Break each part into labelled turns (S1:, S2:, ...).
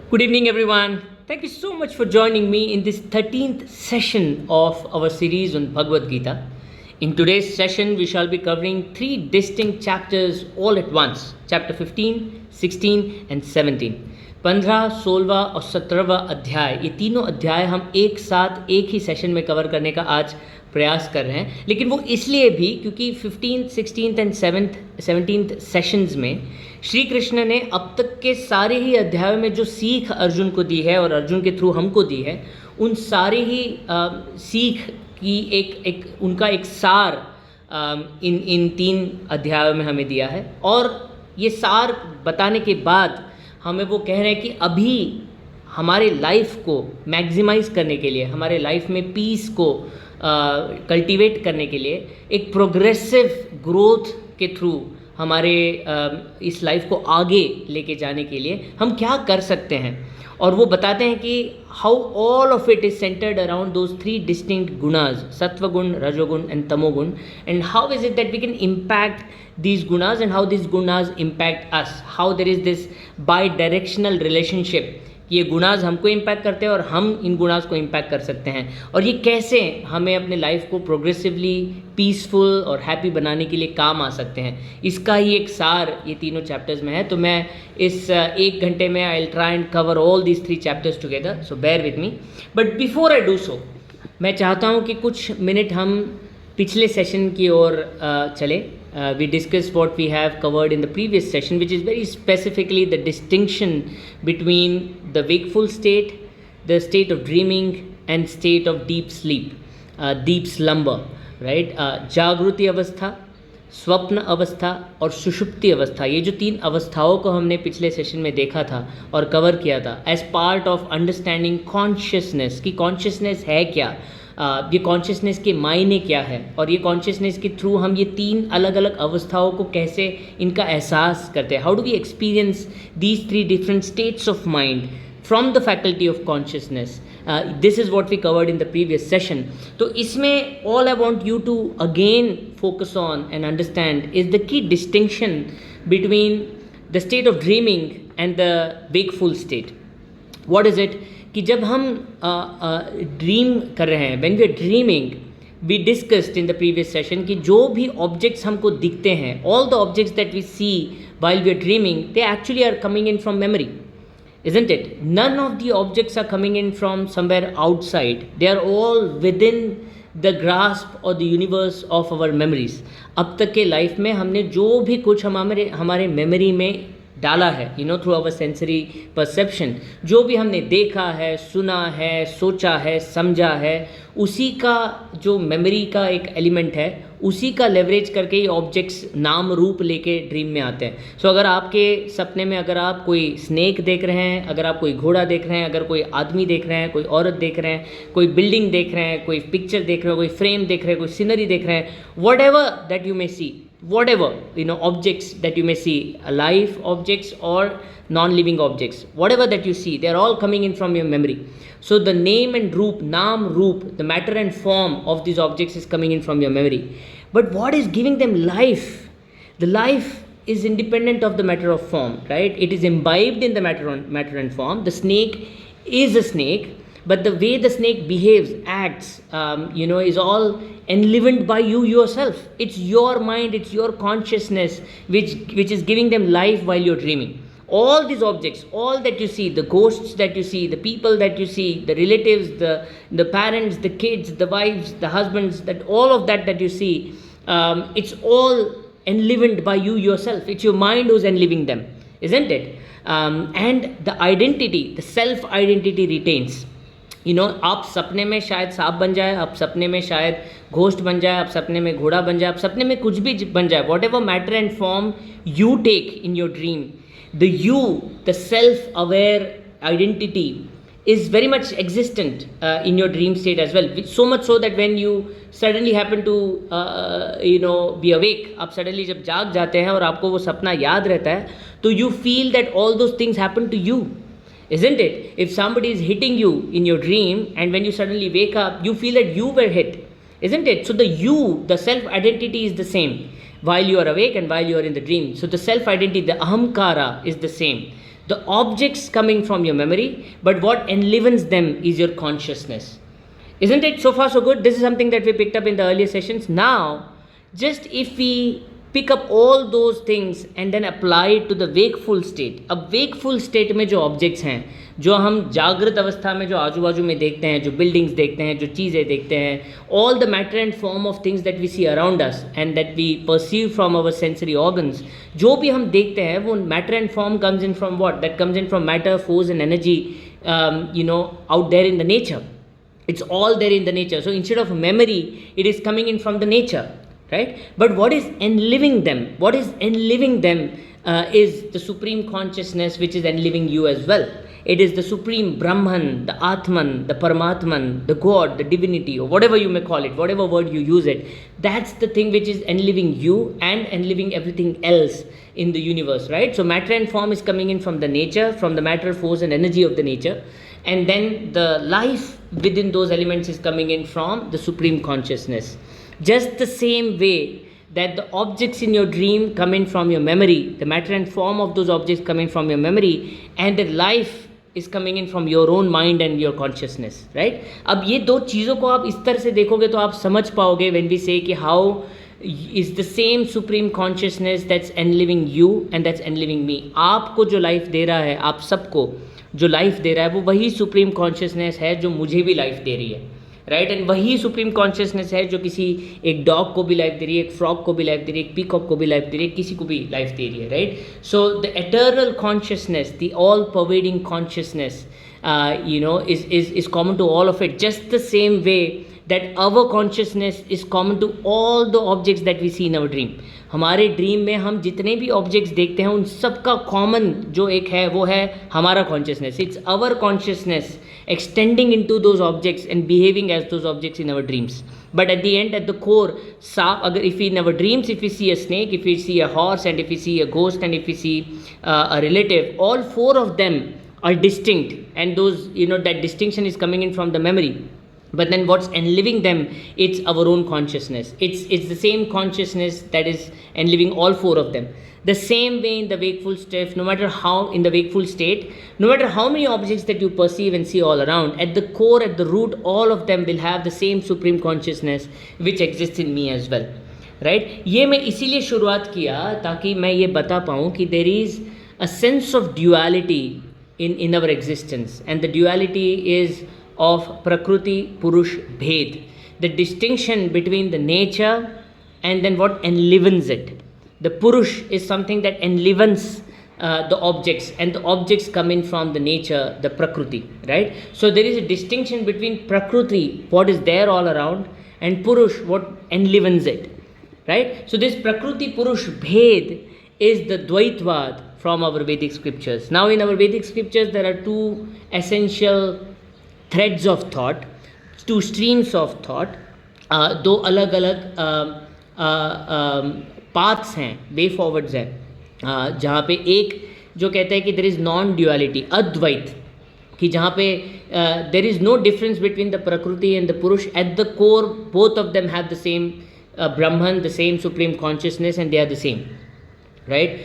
S1: Good evening, everyone. Thank you so much for joining me in this 13th session of our series on Bhagavad Gita. In today's session, we shall be covering three distinct chapters all at once, chapter 15, 16 and 17. 15, 16 और 17वां अध्याय, ये तीनों अध्याय हम एक साथ एक ही session में कवर करने का आज प्रयास कर रहे हैं, लेकिन वो इसलिए भी क्योंकि 15th, 16th and 17th sessions में श्री कृष्ण ने अब तक के सारे ही अध्यायों में जो सीख अर्जुन को दी है और अर्जुन के थ्रू हमको दी है, उन सारे ही सीख की एक उनका एक सार इन तीन अध्यायों में हमें दिया है। और ये सार बताने के बाद हमें वो कह रहे हैं कि अभी हमारे लाइफ को मैक्सिमाइज़ करने के लिए, हमारे लाइफ में पीस को कल्टीवेट करने के लिए, एक प्रोग्रेसिव ग्रोथ के थ्रू हमारे इस लाइफ को आगे लेके जाने के लिए हम क्या कर सकते हैं। और वो बताते हैं कि how all of it is centred around those three distinct gunas, sattvaguna, rajoguna and tamoguna, and how is it that we can impact these gunas and how these gunas impact us, how there is this bi-directional relationship कि ये गुनाज हमको impact करते हैं और हम इन गुनाज को impact कर सकते हैं, और ये कैसे हमें अपने लाइफ को प्रोग्रेसिवली पीसफुल और हैप्पी बनाने के लिए काम आ सकते हैं। इसका ही एक सार ये तीनों चैप्टर्स में है। तो मैं इस एक घंटे में I will try and cover all these three chapters together, so bear with me. But before I do so, मैं चाहता हूँ कि कुछ मिनट हम पिछले सेशन की ओर चले। We discussed what we have covered in the previous session, which is very specifically the distinction between the wakeful state, the state of dreaming and state of deep sleep, deep slumber, right? जागृति अवस्था, स्वप्न अवस्था और सुषुप्ति अवस्था, ये जो तीन अवस्थाओं को हमने पिछले सेशन में देखा था और कवर किया था as part of understanding consciousness, कि कॉन्शियसनेस है क्या, ये कॉन्शियसनेस के मायने क्या है, और ये कॉन्शियसनेस के थ्रू हम ये तीन अलग अलग अवस्थाओं को कैसे इनका एहसास करते हैं। How do we experience these three different states of mind from the faculty of consciousness. This is what we covered in the previous session. तो इसमें all I want you to again focus on and understand is the key distinction between the state of dreaming and the wakeful state. What is it कि जब हम dream कर रहे हैं, when we are dreaming, we discussed in the previous session कि जो भी objects हमको दिखते हैं, all the objects that we see while we are dreaming, they actually are coming in from memory, isn't it? None of the objects are coming in from somewhere outside. They are all within the grasp or the universe of our memories. अब तक के life में हमने जो भी कुछ हमारे memory में डाला है, थ्रू आवर सेंसरी परसेप्शन, जो भी हमने देखा है, सुना है, सोचा है, समझा है, उसी का जो मेमोरी का एक एलिमेंट है, उसी का लेवरेज करके ये ऑब्जेक्ट्स नाम रूप लेके ड्रीम में आते हैं। सो अगर आपके सपने में अगर आप कोई स्नेक देख रहे हैं, अगर आप कोई घोड़ा देख रहे हैं, अगर कोई आदमी देख रहे हैं, कोई औरत देख रहे हैं, कोई बिल्डिंग देख रहे हैं, कोई पिक्चर देख रहे हैं, कोई फ्रेम देख रहे हैं, कोई सीनरी देख रहे हैं, whatever that you may see, whatever objects that you may see, alive objects or non-living objects, whatever that you see, they are all coming in from your memory. So the name and roop, naam roop, the matter and form of these objects is coming in from your memory. But what is giving them life? The life is independent of the matter of form, right? It is imbibed in the matter and form. The snake is a snake, but the way the snake behaves, acts, is all enlivened by you yourself. It's your mind, it's your consciousness which is giving them life while you're dreaming. All these objects, all that you see, the ghosts that you see, the people that you see, the relatives, the parents, the kids, the wives, the husbands, that all of that you see, it's all enlivened by you yourself. It's your mind who's enliving them, isn't it? And the identity, the self identity retains. आप सपने में शायद सांप बन जाए, आप सपने में शायद घोस्ट बन जाए, आप सपने में घोड़ा बन जाए, आप सपने में कुछ भी बन जाए, whatever matter and form you take in your dream, the you, the self aware identity is very much existent in your dream state as well, so much so that when you suddenly happen to be awake, आप suddenly जब जाग जाते हैं और आपको वो सपना याद रहता है, तो you feel that all those things happen to you, isn't it? If somebody is hitting you in your dream and when you suddenly wake up, you feel that you were hit, isn't it? So the you, the self identity is the same while you are awake and while you are in the dream. So the self identity, the ahamkara is the same. the objects coming from your memory, but what enlivens them is your consciousness. Isn't it so far so good? This is something that we picked up in the earlier sessions. Now, just if we pick up all those things and then apply it to the wakeful state. अब wakeful state में जो objects हैं, जो हम जागृत अवस्था में जो आजू बाजू में देखते हैं, जो buildings देखते हैं, जो चीज़ें देखते हैं, all the matter and form of things that we see around us and that we perceive from our sensory organs, जो भी हम देखते हैं वो matter and form comes in from what? That comes in from matter, force and energy, out there in the nature. It's all there in the nature. So instead of memory, it is coming in from the nature, right? But what is enliving them? What is enliving them is the supreme consciousness, which is enliving you as well. It is the supreme Brahman, the Atman, the Paramatman, the God, the divinity, or whatever you may call it, whatever word you use it. That's the thing which is enliving you and enliving everything else in the universe, right? So matter and form is coming in from the nature, from the matter, force and energy of the nature. And then the life within those elements is coming in from the supreme consciousness. Just the same way that the objects in your dream come in from your memory, the matter and form of those objects come in from your memory, and the life is coming in from your own mind and your consciousness, right? अब ये दो चीज़ों को आप इस तरह से देखोगे तो आप समझ पाओगे when we say कि how is the same supreme consciousness that's enliving you and that's enliving me. आपको जो लाइफ दे रहा है, आप सबको जो लाइफ दे रहा है, वो वही सुप्रीम कॉन्शियसनेस है जो मुझे भी लाइफ दे रही है, राइट? एंड वही सुप्रीम कॉन्शियसनेस है जो किसी एक डॉग को भी लाइफ दे रही है, एक फ्रॉग को भी लाइफ दे रही है, एक पीकॉक को भी लाइफ दे रही है, किसी को भी लाइफ दे रही है, right? So the eternal consciousness, the all pervading consciousness, is common to all of it, just the same way that our consciousness is common to all the objects that we see in our dream. हमारे dream में हम जितने भी objects देखते हैं उन सब का कॉमन जो एक है वो है हमारा consciousness. It's our consciousness extending into those objects and behaving as those objects in our dreams. But at the end, at the core, if we in our dreams, if we see a snake, if we see a horse, and if we see a ghost, and if we see a relative, all four of them are distinct, and those, that distinction is coming in from the memory. But then what's enliving them, it's our own consciousness. It's the same consciousness that is enliving all four of them. The same way in the wakeful state, no matter how many objects that you perceive and see all around, at the core, at the root, all of them will have the same supreme consciousness which exists in me as well, right? ये मैं इसीलिए शुरुआत किया ताकि मैं ये बता पाऊँ कि there is a sense of duality in our existence, and the duality is of Prakruti Purush Bhed, the distinction between the nature and then what enlivens it. The Purush is something that enlivens the objects, and the objects come in from the nature, the Prakruti, right? So there is a distinction between Prakruti, what is there all around, and Purush, what enlivens it, right? So this Prakruti Purush Bhed is the Dvaitvad from our Vedic scriptures. Now in our Vedic scriptures there are two essential threads of thought, two streams of thought, दो अलग अलग paths हैं, वे forwards हैं, जहाँ पे एक जो कहता है कि there is non duality, Advaita, कि जहाँ पे there is no difference between the Prakriti and the Purusha. At the core both of them have the same Brahman, the same supreme consciousness, and they are the same, right?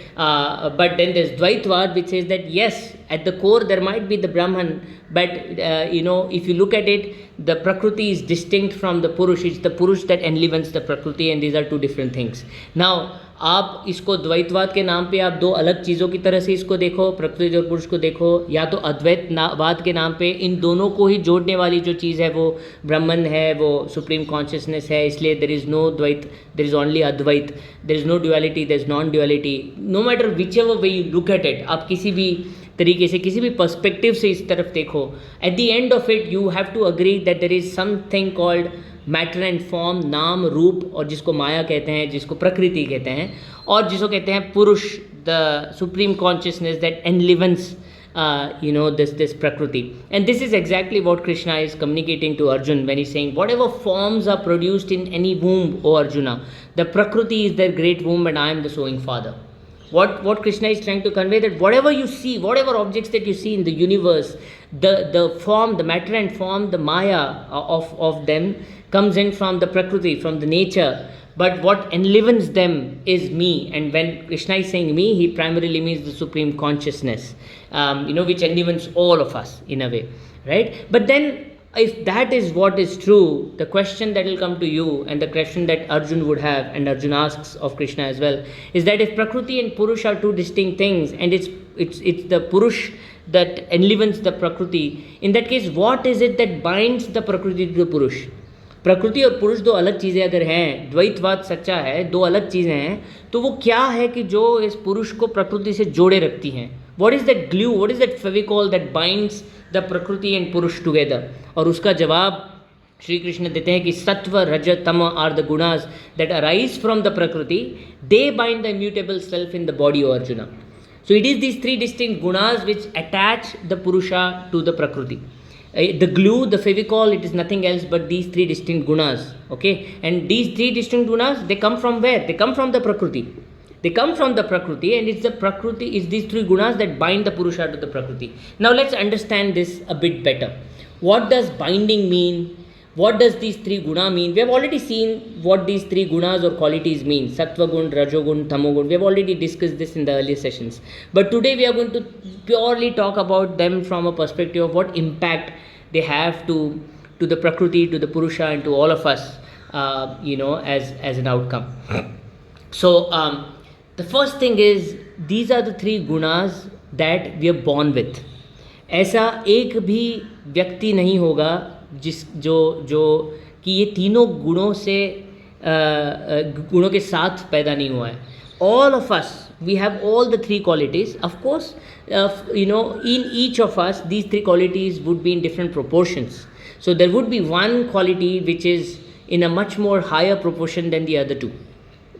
S1: But then there's Dvaitvad, which says that yes, at the core there might be the Brahman, but if you look at it, the Prakriti is distinct from the Purush. It's the Purush that enlivens the Prakriti, and these are two different things. Now आप इसको द्वैतवाद के नाम पे आप दो अलग चीज़ों की तरह से इसको देखो, प्रकृति और पुरुष को देखो, या तो अद्वैतवाद के नाम पे इन दोनों को ही जोड़ने वाली जो चीज़ है वो ब्रह्मन है, वो सुप्रीम कॉन्शियसनेस है, इसलिए देर is no Dvaita, there is only Advaita, there is no duality, there is non duality. No matter whichever way you look at it, आप किसी भी तरीके से, किसी भी पर्सपेक्टिव से इस तरफ देखो, at the end of it you have to agree that there is something called matter and form, nama rupa, और जिसको माया कहते हैं, जिसको प्रकृति कहते हैं, और जिसको कहते हैं purusha, the supreme consciousness that enlivens this Prakriti. And this is exactly what Krishna is communicating to Arjun when he's saying, whatever forms are produced in any womb, O Arjuna, the Prakriti is their great womb and I am the sowing father. What Krishna is trying to convey, that whatever you see, whatever objects that you see in the universe, the form, the matter and form, the maya of them comes in from the Prakriti, from the nature, but what enlivens them is me. And when Krishna is saying me, he primarily means the supreme consciousness, which enlivens all of us in a way, right? But then if that is what is true, the question that will come to you, and the question that Arjun would have, and Arjun asks of Krishna as well, is that if Prakriti and Purush are two distinct things, and it's the Purush that enlivens the Prakriti, in that case what is it that binds the Prakriti to the Purush? प्रकृति और पुरुष दो अलग चीज़ें अगर हैं, द्वैतवाद सच्चा है, दो अलग चीज़ें हैं, तो वो क्या है कि जो इस पुरुष को प्रकृति से जोड़े रखती हैं? What is that glue? What is that Fevicol that binds the प्रकृति and पुरुष together? और उसका जवाब श्री कृष्ण देते हैं कि sattva rajas tamas are the gunas that arise from the prakriti. They bind the immutable self in the body, O Arjuna. So it is these three distinct gunas which attach the purusha to the prakriti. The glue, the fevicol, it is nothing else but these three distinct gunas. Okay, and these three distinct gunas, they come from where? They come from the prakriti. They come from the prakriti, and it's the prakriti, is these three gunas that bind the purusha to the prakriti. Now let's understand this a bit better. What does binding mean? What does these three guna mean? We have already seen what these three gunas or qualities mean. Sattva gun, rajogun, tamogun. We have already discussed this in the earlier sessions. But today we are going to purely talk about them from a perspective of what impact they have to the prakriti, to the purusha, and to all of us, as an outcome. So the first thing is, these are the three gunas that we are born with. ऐसा एक भी व्यक्ति नहीं होगा जो कि ये तीनों गुणों के साथ पैदा नहीं हुआ है. All of us, we have all the three qualities. Of course, in each of us, these three qualities would be in different proportions. So there would be one quality which is in a much more higher proportion than the other two.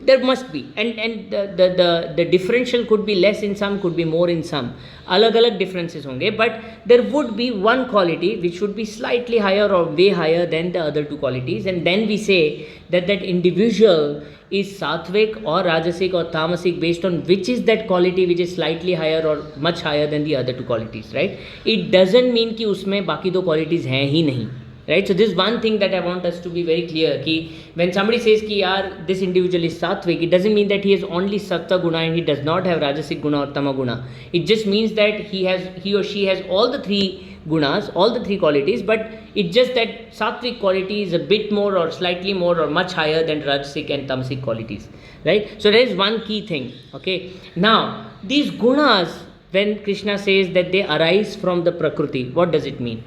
S1: There must be, and the differential could be less in some, could be more in some. अलग differences होंगे, but there would be one quality which would be slightly higher or way higher than the other two qualities, and then we say that individual is sattvic or rajasic or tamasic based on which is that quality which is slightly higher or much higher than the other two qualities, right? It doesn't mean कि उसमें बाकी दो qualities हैं ही नहीं. Right, so this is one thing that I want us to be very clear. Ki when somebody says ki yaar, this individual is sattvic, it doesn't mean that he has only sattva guna and he does not have rajasic guna or tama guna. It just means that he or she has all the three gunas, all the three qualities, but it's just that sattvic quality is a bit more or slightly more or much higher than rajasic and tamasic qualities. Right, so there is one key thing. Okay, now these gunas, when Krishna says that they arise from the prakriti, what does it mean?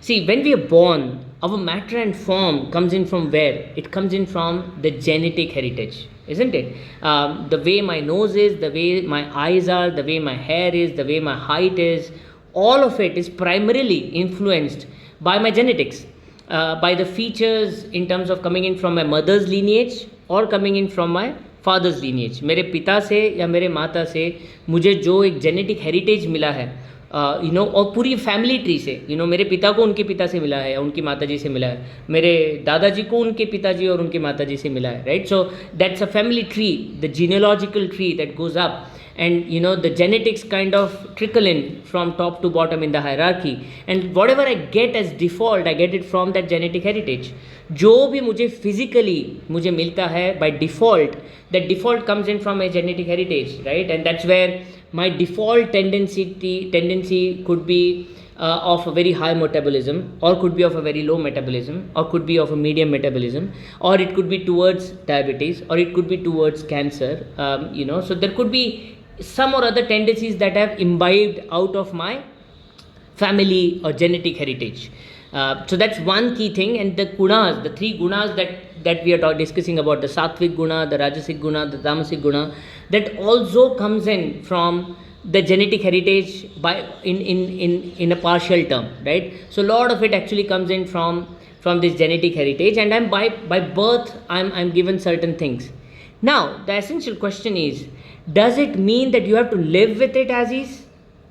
S1: See, when we are born, our matter and form comes in from where? It comes in from the genetic heritage, isn't it? The way my nose is, the way my eyes are, the way my hair is, the way my height is, all of it is primarily influenced by my genetics, by the features in terms of coming in from my mother's lineage or coming in from my father's lineage. मेरे पिता से या मेरे माता से मुझे जो एक genetic heritage मिला है, और पूरी फैमिली ट्री से, मेरे पिता को उनके पिता से मिला है या उनकी माताजी से मिला है, मेरे दादाजी को उनके पिताजी और उनकी माताजी से मिला है, right? So that's a family tree, the genealogical tree that goes up, and the genetics kind of trickle in from top to bottom in the hierarchy, and whatever I get as default, I get it from that genetic heritage. जो भी मुझे physically मुझे मिलता है by default, that default comes in from my genetic heritage, right? And that's where my default tendency could be of a very high metabolism, or could be of a very low metabolism, or could be of a medium metabolism, or it could be towards diabetes, or it could be towards cancer. So there could be some or other tendencies that have imbibed out of my family or genetic heritage. So that's one key thing. And the gunas, the three gunas that we are discussing about, the sattvic guna, the rajasic guna, the tamasic guna, that also comes in from the genetic heritage by in a partial term, right? So a lot of it actually comes in from this genetic heritage, and I'm by birth I'm given certain things. Now the essential question is, does it mean that you have to live with it as is?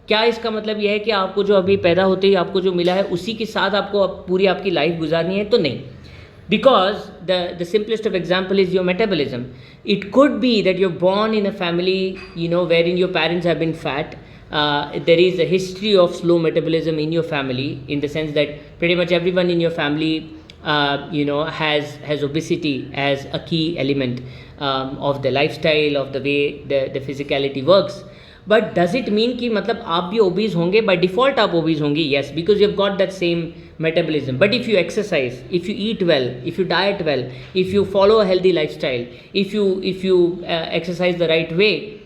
S1: क्या इसका मतलब यह है कि आपको जो अभी पैदा होते ही आपको जो मिला है उसी के साथ आपको पूरी आपकी लाइफ गुजारनी है? तो नहीं. Because the simplest of example is your metabolism. It could be that you're born in a family, wherein your parents have been fat. There is a history of slow metabolism in your family, in the sense that pretty much everyone in your family has obesity as a key element of the lifestyle, of the way the physicality works. But does it mean कि मतलब आप भी obese होंगे? By default आप obese होंगे, yes, because you've got that same metabolism. But if you exercise, if you eat well, if you diet well, if you follow a healthy lifestyle, if you exercise the right way,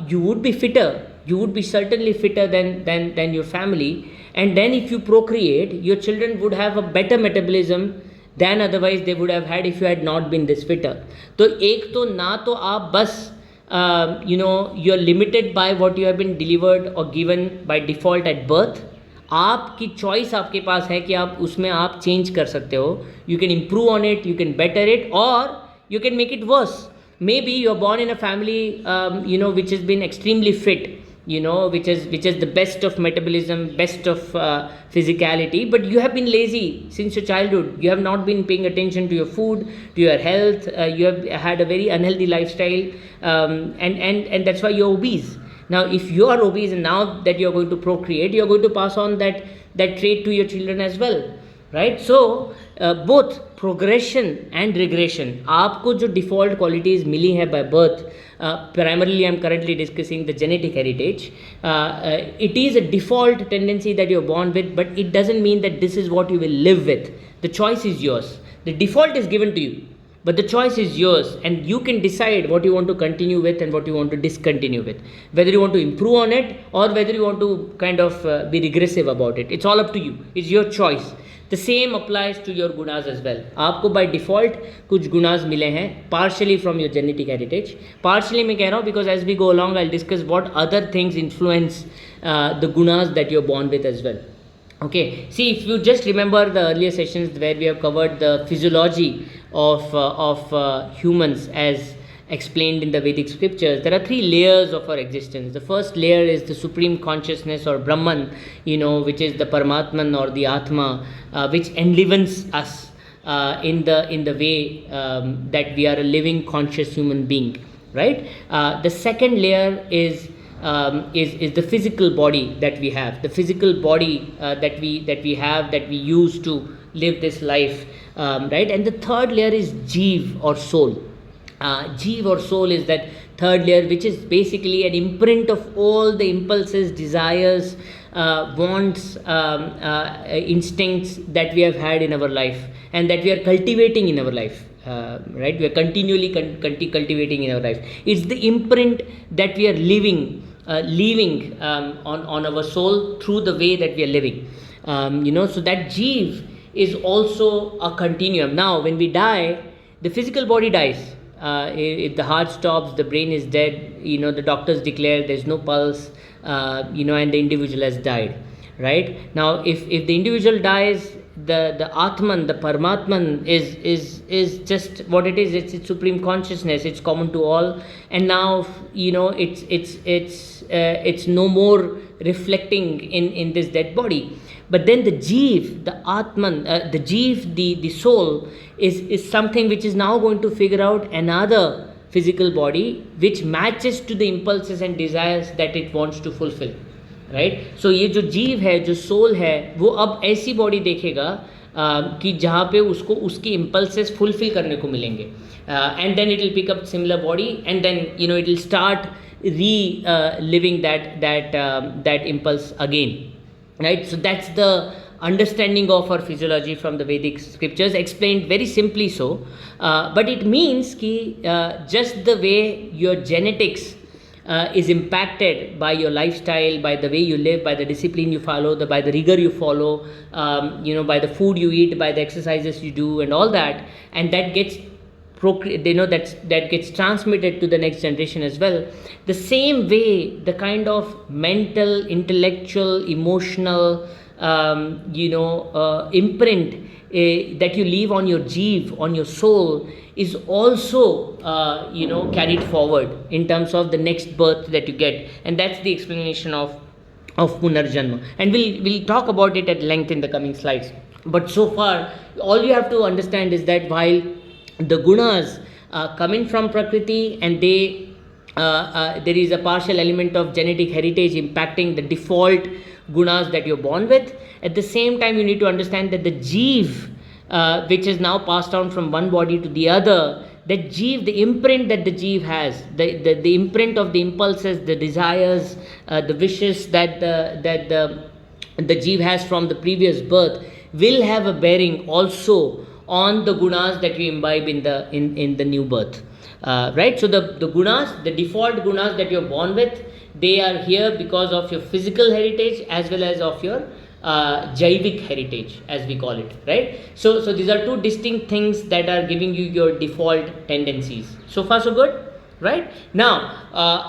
S1: you would be fitter. You would be certainly fitter than your family. And then if you procreate, your children would have a better metabolism than otherwise they would have had if you had not been this fitter. तो एक तो ना तो आप बस you're limited by what you have been delivered or given by default at birth. आपकी choice आपके पास है कि आप उसमें आप चेंज कर सकते हो. You can improve on it, you can better it, और you can make it worse. Maybe you're born in a family which has been extremely fit, which is the best of metabolism, best of physicality, but you have been lazy since your childhood. You have not been paying attention to your food, to your health. You have had a very unhealthy lifestyle, and that's why you're obese. Now if you are obese and now that you're going to procreate, you're going to pass on that trait to your children as well, right? So both progression and regression, आपको जो default qualities मिली है by birth, primarily I'm currently discussing the genetic heritage. It is a default tendency that you're born with, but it doesn't mean that this is what you will live with. The choice is yours. The default is given to you, but the choice is yours, and you can decide what you want to continue with and what you want to discontinue with, whether you want to improve on it or whether you want to kind of be regressive about it. It's all up to you. It's your choice. The same applies to your gunas as well. आपको by default कुछ gunas मिले हैं, partially from your genetic heritage. Partially मैं कह रहा हूँ because as we go along I'll discuss what other things influence the gunas that you're born with as well. Okay, see, if you just remember the earlier sessions where we have covered the physiology of humans as explained in the Vedic scriptures, there are 3 layers of our existence. The first layer is the supreme consciousness or Brahman, which is the Paramatman or the Atma, which enlivens us in the way that we are a living conscious human being, right? The second layer is the physical body that we have, the physical body that we have, that we use to live this life, right? And the third layer is jeev or soul. Jeev or soul is that third layer, which is basically an imprint of all the impulses, desires, wants, instincts that we have had in our life and that we are cultivating in our life, right? We are continually cultivating in our life. It's the imprint that we are leaving on our soul through the way that we are living. So that jeev is also a continuum. Now when we die, the physical body dies. If the heart stops, the brain is dead, the doctors declare there's no pulse, and the individual has died, right? Now if the individual dies, the Atman, the Paramatman is just what it is. It's supreme consciousness. It's common to all, and now it's no more reflecting in this dead body. But then the jeev, the Atman, the jeev, the soul is something which is now going to figure out another physical body which matches to the impulses and desires that it wants to fulfill, right? So ये जो जीव है, जो soul है, वो अब ऐसी body देखेगा कि जहाँ पे उसको उसकी इम्पल्सेस फुलफिल करने को मिलेंगे, and then it will pick up similar body, and then it will start living that impulse again, right? So that's the understanding of our physiology from the Vedic scriptures, explained very simply so, but it means कि just the way your genetics is impacted by your lifestyle, by the way you live, by the discipline you follow, by the rigor you follow, by the food you eat, by the exercises you do and all that, and that gets that gets transmitted to the next generation as well. The same way, the kind of mental, intellectual, emotional imprint that you leave on your jeev, on your soul, is also carried forward in terms of the next birth that you get, and that's the explanation of punarjanma, and we'll talk about it at length in the coming slides. But so far all you have to understand is that while the gunas come in from Prakriti, and they there is a partial element of genetic heritage impacting the default gunas that you're born with. At the same time, you need to understand that the jeev which is now passed down from one body to the other, that jeev, the imprint that the jeev has, the imprint of the impulses, the desires, the wishes that the jeev has from the previous birth, will have a bearing also on the gunas that you imbibe in the new birth. Right? So the gunas, the default gunas that you're born with, they are here because of your physical heritage as well as of your jaivik heritage, as we call it, right? So these are two distinct things that are giving you your default tendencies. So far so good, right? Now,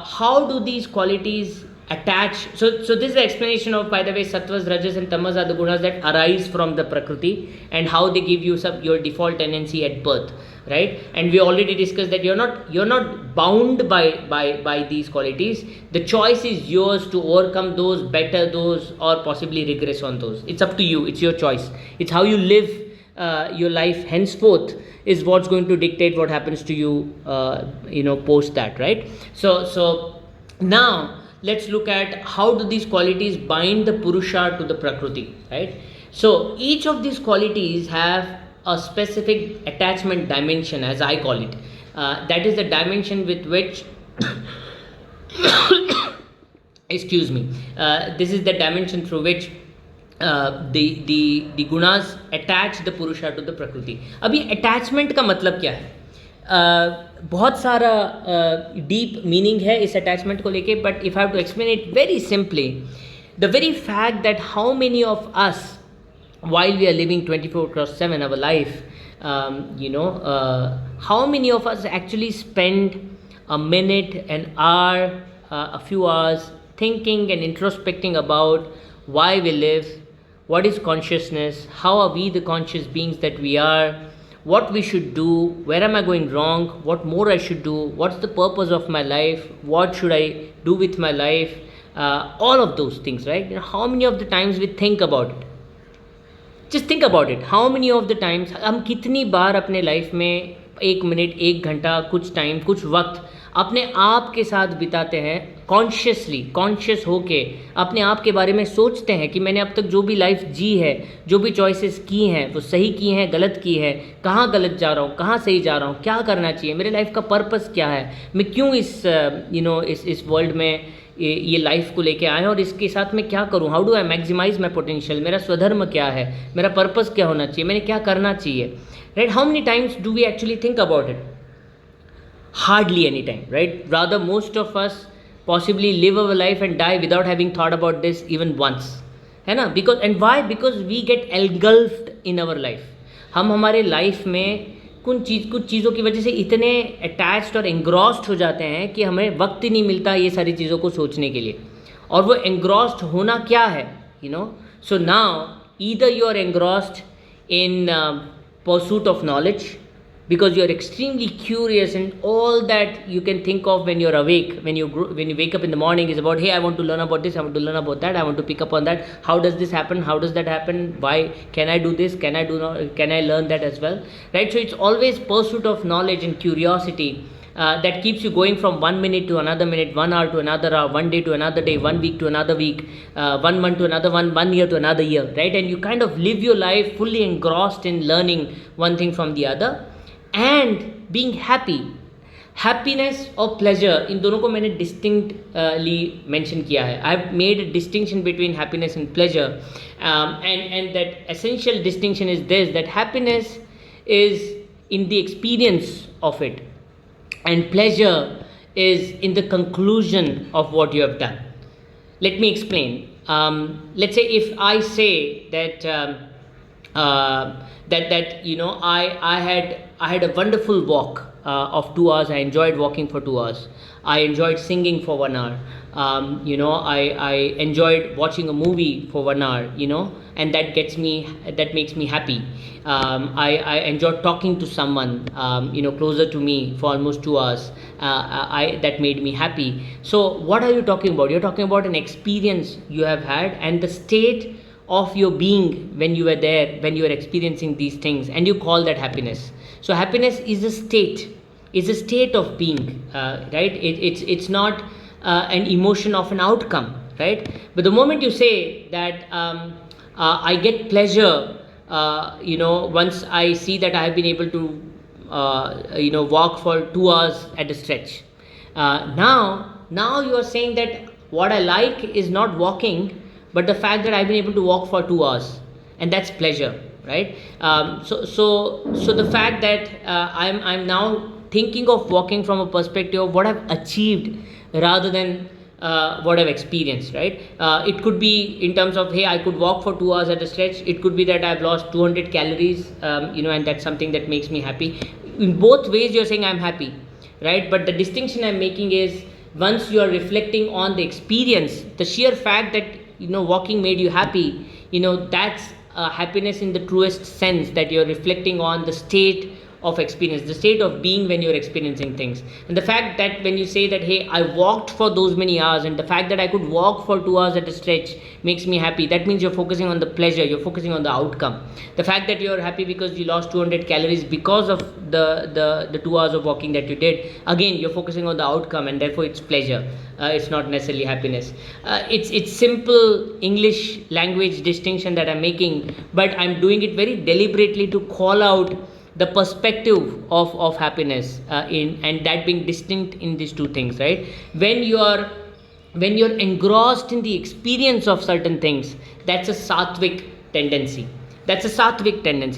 S1: how do these qualities attach? So this is the explanation of, by the way, sattvas, rajas and tamas are the gunas that arise from the prakriti, and how they give you your default tendency at birth, right? And we already discussed that you're not bound by these qualities. The choice is yours to overcome those, better those, or possibly regress on those. It's up to you. It's your choice. It's how you live your life henceforth is what's going to dictate what happens to you, post that, right? So now let's look at how do these qualities bind the purusha to the prakriti, right? So each of these qualities have a specific attachment dimension, as I call it. That is the dimension with which excuse me, this is the dimension through which the gunas attach the purusha to the prakriti. अभी attachment का मतलब क्या है? बहुत सारा deep meaning है इस attachment को लेके, but if I have to explain it very simply, the very fact that how many of us while we are living 24/7 our life, how many of us actually spend a minute, an hour, a few hours thinking and introspecting about why we live, what is consciousness, how are we the conscious beings that we are, what we should do, where am I going wrong, what more I should do, what's the purpose of my life, what should I do with my life, all of those things, right? How many of the times we think about it? Just think about it, how many of the times, हम कितनी बार अपने life में 1 minute, 1 घंटा, कुछ time, कुछ वक्त अपने आप के साथ बिताते हैं, कॉन्शियस होके अपने आप के बारे में सोचते हैं कि मैंने अब तक जो भी लाइफ जी है, जो भी चॉइसेस की हैं, वो सही की हैं, गलत की है, कहाँ गलत जा रहा हूँ, कहाँ सही जा रहा हूँ, क्या करना चाहिए, मेरे लाइफ का पर्पस क्या है, मैं क्यों इस वर्ल्ड में ये लाइफ को लेके आए हैं, और इसके साथ में क्या करूं, how do I maximise my potential, मेरा स्वधर्म क्या है, मेरा पर्पस क्या होना चाहिए, मैंने क्या करना चाहिए, right? How many times do we actually think about it? Hardly any time, right? Rather most of us possibly live our life and die without having thought about this even once, है ना? Because and why? Because we get engulfed in our life. हम हमारे life में कुछ चीज़ों की वजह से इतने अटैच्ड और एंग्रॉस्ड हो जाते हैं कि हमें वक्त ही नहीं मिलता ये सारी चीज़ों को सोचने के लिए. और वो एंग्रॉस्ड होना क्या है, so now either you are engrossed in pursuit of knowledge, because you are extremely curious, and all that you can think of when you're awake, when you wake up in the morning, is about, hey, I want to learn about this, I want to learn about that, I want to pick up on that, how does this happen, how does that happen, why can I do this, can I learn that as well, right? So it's always pursuit of knowledge and curiosity that keeps you going from 1 minute to another minute, 1 hour to another hour, 1 day to another day, 1 week to another week, 1 month to another 1 year to another year, right? And you kind of live your life fully engrossed in learning one thing from the other and being happy. Happiness और pleasure, इन दोनों को मैंने distinctly mention किया है. I've made a distinction between happiness and pleasure, and that essential distinction is this, that happiness is in the experience of it, and pleasure is in the conclusion of what you have done. Let me explain. Let's say if I say that I had a wonderful walk of 2 hours. I enjoyed walking for 2 hours. I enjoyed singing for 1 hour. I enjoyed watching a movie for 1 hour. And that makes me happy. I enjoyed talking to someone closer to me for almost 2 hours. That made me happy. So what are you talking about? You're talking about an experience you have had and the state of your being when you were there, when you were experiencing these things, and you call that happiness. So happiness is a state of being, right? It's not an emotion of an outcome, right? But the moment you say that I get pleasure once I see that I have been able to walk for 2 hours at a stretch. Now you are saying that what I like is not walking, but the fact that I've been able to walk for 2 hours, and that's pleasure, right? So the fact that I'm now thinking of walking from a perspective of what I've achieved rather than what I've experienced, right? It could be in terms of, hey, I could walk for 2 hours at a stretch. It could be that I've lost 200 calories, and that's something that makes me happy. In both ways, you're saying I'm happy, right? But the distinction I'm making is, once you are reflecting on the experience, the sheer fact that walking made you happy, that's happiness in the truest sense, that you're reflecting on the state of experience, the state of being when you're experiencing things. And the fact that when you say that, hey, I walked for those many hours, and the fact that I could walk for 2 hours at a stretch makes me happy, that means you're focusing on the pleasure, you're focusing on the outcome. The fact that you're happy because you lost 200 calories because of the 2 hours of walking that you did, again, you're focusing on the outcome, and therefore it's pleasure. It's not necessarily happiness. It's simple English language distinction that I'm making, but I'm doing it very deliberately to call out the perspective of happiness, and that being distinct in these two things, right? When you're engrossed in the experience of certain things, that's a sattvic tendency.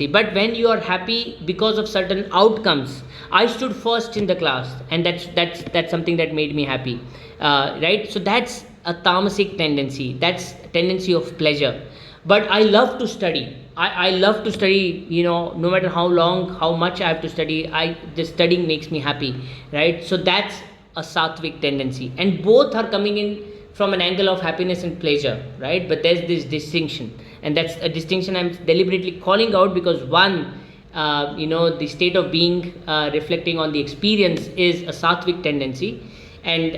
S1: But when you are happy because of certain outcomes, I stood first in the class, and that's something that made me happy, right? So that's a tamasic tendency. That's tendency of pleasure. But I love to study. I love to study, no matter how long, how much I have to study, the studying makes me happy, right? So that's a sattvic tendency. And both are coming in from an angle of happiness and pleasure, right? But there's this distinction. And that's a distinction I'm deliberately calling out, because one, the state of being reflecting on the experience is a sattvic tendency. And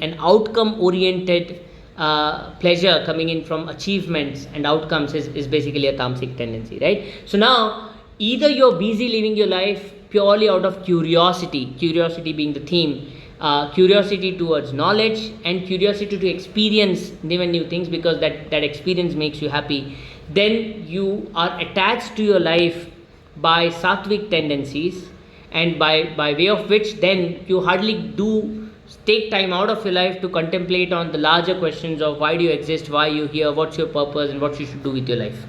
S1: an outcome oriented pleasure coming in from achievements and outcomes is basically a tamasic tendency, right? So now, either you're busy living your life purely out of curiosity being the theme, curiosity towards knowledge and curiosity to experience new things, because that experience makes you happy, then you are attached to your life by sattvic tendencies, and by way of which then you hardly do take time out of your life to contemplate on the larger questions of why do you exist, why you're here, what's your purpose, and what you should do with your life,